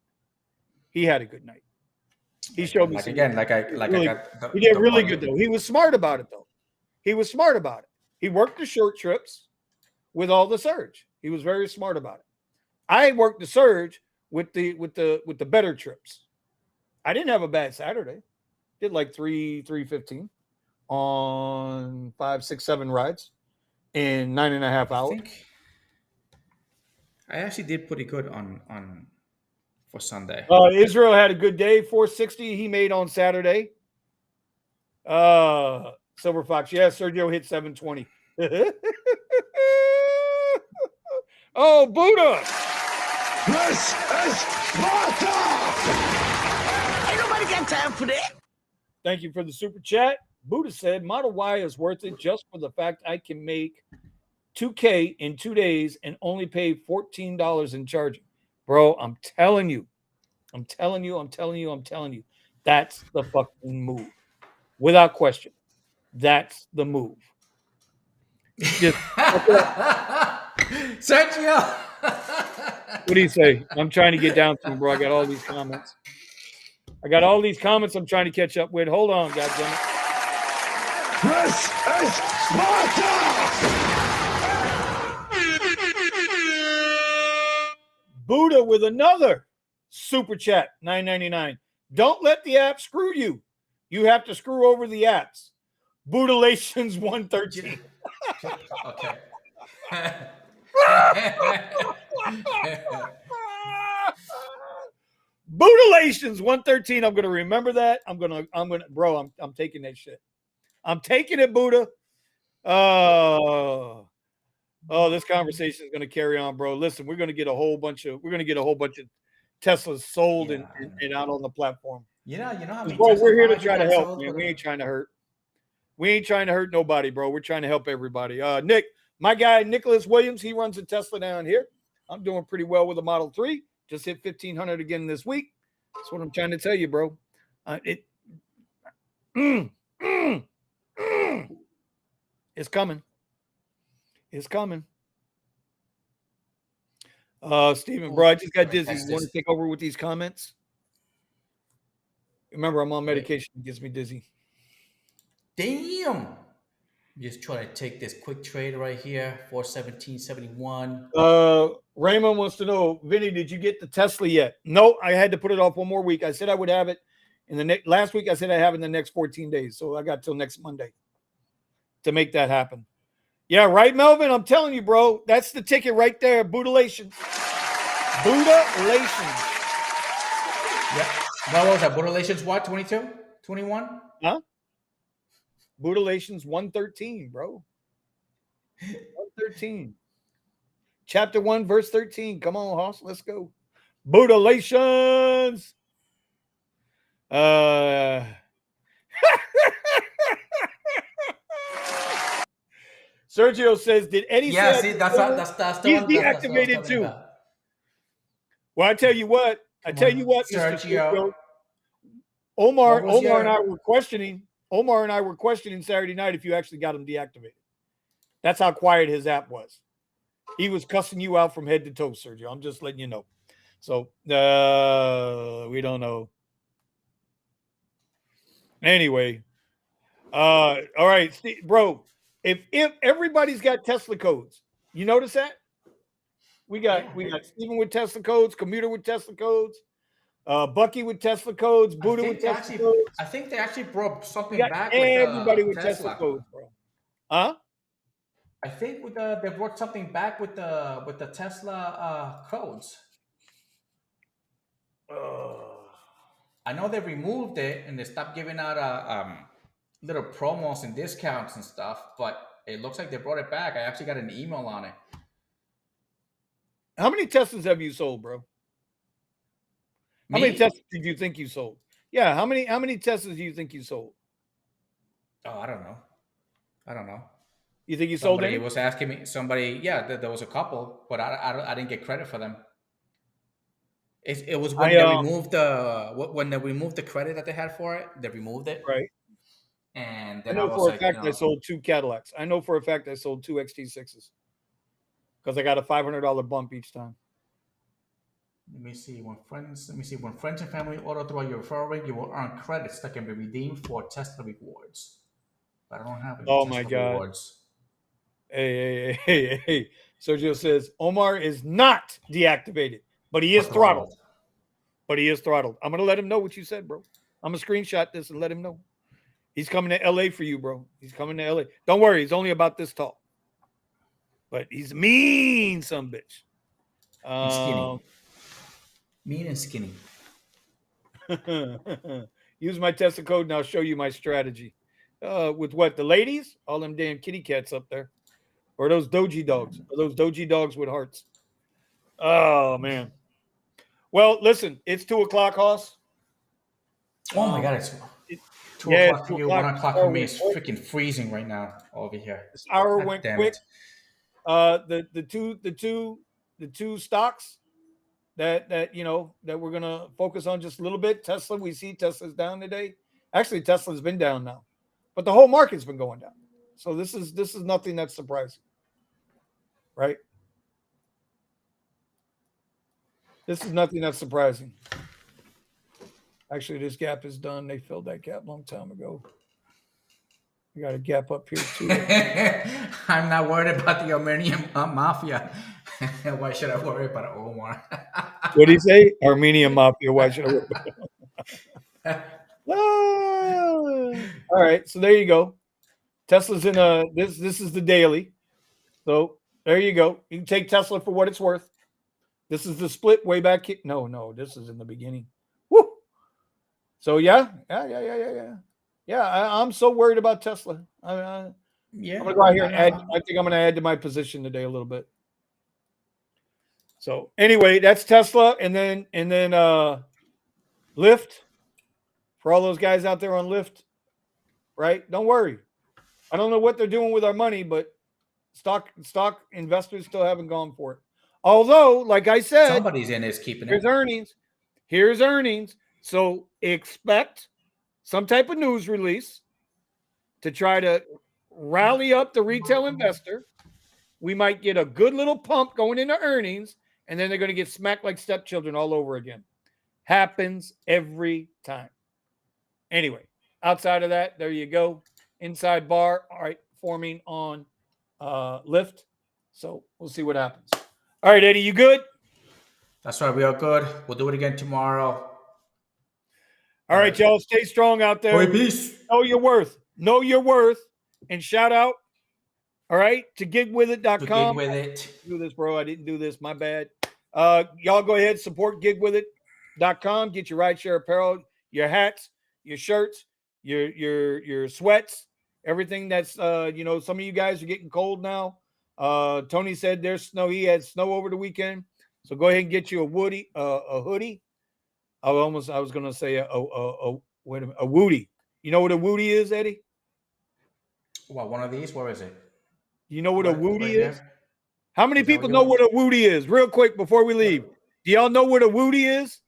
B: He had a good night. He showed me
A: he did
B: really good though. He was smart about it though. He worked the short trips with all the surge. He was very smart about it. I worked the surge with the better trips. I didn't have a bad Saturday. Did like 315 on 5, 6, 7 rides in 9.5 hours.
A: I actually did pretty good on for Sunday.
B: Israel had a good day. 460 he made on Saturday. Silver Fox. Yeah, Sergio hit 720. Oh, Buddha.
D: This is Sparta!
C: Ain't nobody got time for that.
B: Thank you for the super chat. Buddha said Model Y is worth it just for the fact I can make $2K in 2 days and only pay $14 in charging. Bro, I'm telling you. That's the fucking move. Without question. That's the move.
A: Sergio!
B: What do you say? I'm trying to get down to him, bro. I got all these comments. I'm trying to catch up with. Hold on, goddammit.
D: This is Sparta!
B: Buddha with another super chat, $9.99. Don't let the app screw you. You have to screw over the apps. Buddhalations 113.
A: Okay.
B: Buddhalations 113. I'm gonna remember that. I'm gonna, bro. I'm taking that shit. I'm taking it, Buddha. Oh, this conversation is gonna carry on, bro. Listen, we're gonna get a whole bunch of Teslas sold and out on the platform.
A: You know how many
B: bro,
A: Tesla
B: we're here to
A: cars
B: try
A: you
B: to
A: got
B: help,
A: sold
B: man.
A: for
B: We
A: the-
B: ain't trying to hurt. We ain't trying to hurt nobody, bro. We're trying to help everybody. Nick, my guy Nicholas Williams, he runs a Tesla down here. I'm doing pretty well with a Model 3. Just hit 1,500 again this week. That's what I'm trying to tell you, bro. It's coming. It's coming. Steven, bro, I just got dizzy. You want to take over with these comments? Remember, I'm on medication. It gets me dizzy.
A: Damn. Just try to take this quick trade right here, 417.71.
B: Raymond wants to know, Vinny, did you get the Tesla yet? No, I had to put it off one more week. I said I would have it in the last week. I said I have it in the next 14 days. So I got till next Monday to make that happen. Yeah, right, Melvin? I'm telling you, bro. That's the ticket right there. Buddhalations. Buddhalations.
A: Yeah. What was that? Buddhalations what? 22? 21?
B: Huh? Buddhalations 113, bro. 113. Chapter 1, verse 13. Come on, Hoss. Let's go. Buddhalations. Sergio says, "Did Eddie?"
A: Yeah,
B: say
A: see, that's the
B: he's
A: one.
B: deactivated too. About. Well, I tell you what,
A: Sergio.
B: Omar and I were questioning. Omar and I were questioning Saturday night if you actually got him deactivated. That's how quiet his app was. He was cussing you out from head to toe, Sergio. I'm just letting you know. So we don't know. Anyway, all right, Steve, bro. If everybody's got Tesla codes, you notice that? We got Steven with Tesla codes, Commuter with Tesla codes, Bucky with Tesla codes, Buddha with Tesla codes.
A: I think they actually brought something back
B: everybody
A: with
B: with Tesla codes, bro. Huh?
A: I think they brought something back with the Tesla codes. I know they removed it and they stopped giving out little promos and discounts and stuff, but it looks like they brought it back. I actually got an email on it.
B: How many Teslas have you sold, bro? How many
A: Me?
B: Teslas did you think you sold? Yeah, how many Teslas do you think you sold?
A: Oh, I don't know.
B: You think you sold
A: Somebody
B: any?
A: was asking me. Somebody, yeah, there was a couple, but I didn't get credit for them. It was when
B: I
A: they removed the credit that they had for it. They removed it,
B: right.
A: and
B: I
A: then I
B: know
A: was
B: for a
A: like,
B: fact I sold 2 Cadillacs. I know for a fact I sold 2 XT6s because I got a $500 bump each time.
A: let me see. When friends and family order through your referral link, you will earn credits that can be redeemed for Tesla rewards. But I don't have any
B: Oh my
A: Tesla
B: God.
A: rewards.
B: Hey. Sergio says Omar is not deactivated, but he is
A: But
B: throttled. I'm going to let him know what you said, bro. I'm going to screenshot this and let him know. He's coming to LA for you, bro. He's coming to LA. Don't worry. He's only about this tall. But he's mean, some bitch.
A: And skinny. Mean and skinny.
B: Use my Tesla code and I'll show you my strategy. With what? The ladies? All them damn kitty cats up there. Or those doji dogs. Or those doji dogs with hearts. Oh, man. Well, listen. It's 2 o'clock, Hoss.
A: Oh my God, it's 2
B: Yeah,
A: o'clock for you. 1 o'clock for me. It's freaking freezing right now over here.
B: This hour
A: God
B: went
A: damn
B: quick.
A: it.
B: The two stocks that we're gonna focus on just a little bit. Tesla, we see Tesla's down today. Actually, Tesla's been down now, but the whole market's been going down. So this is nothing that's surprising, right? This is nothing that's surprising. Actually, this gap is done. They filled that gap a long time ago. We got a gap up here too.
A: I'm not worried about the Armenian mafia. Why should I worry about Omar?
B: What do you say? Armenian mafia. Why should I worry about it? All right, so there you go. Tesla's in this is the daily. So there you go. You can take Tesla for what it's worth. This is the split way back here. No, this is in the beginning. Woo! So yeah. I'm so worried about Tesla.
A: Yeah.
B: I'm gonna go out here and add. I think I'm gonna add to my position today a little bit. So anyway, that's Tesla, and then Lyft for all those guys out there on Lyft, right? Don't worry. I don't know what they're doing with our money, but stock investors still haven't gone for it. Although, like I said,
A: Somebody's in is keeping
B: here's
A: it.
B: earnings. Here's earnings. So expect some type of news release to try to rally up the retail investor. We might get a good little pump going into earnings, and then they're going to get smacked like stepchildren all over again. Happens every time. Anyway, outside of that, there you go. Inside bar, all right, forming on Lyft. So we'll see what happens. All right, Eddie, you good?
A: That's right. We are good. We'll do it again tomorrow.
B: All right, y'all. Stay strong out there.
A: Boy, peace.
B: Know your worth. Know your worth. And shout out, all right, to gigwithit.com.
A: To Gig With It.
B: Do this, bro. I didn't do this. My bad. Y'all go ahead, support gigwithit.com. Get your rideshare apparel, your hats, your shirts, your sweats, everything that's some of you guys are getting cold now. Tony said there's snow. He had snow over the weekend. So go ahead and get you a hoodie. I was gonna say a woody. You know what a woody is, Eddie?
A: What, one of these? Where is it?
B: You know what a woody
A: right
B: is?
A: there?
B: How many
A: Is that
B: people
A: what
B: know
A: you
B: what a woody is? Real quick before we leave. Do y'all know what a woody is?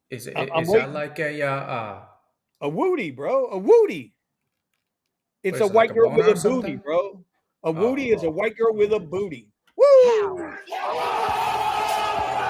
A: Is
B: I'm
A: that
B: waiting.
A: like
B: A woody, bro? A woody. It's
A: what
B: a
A: is it,
B: white
A: like a
B: girl with
A: boner
B: a
A: or something?
B: booty, bro. A woody is a
A: Oh.
B: white girl with a booty. Woo!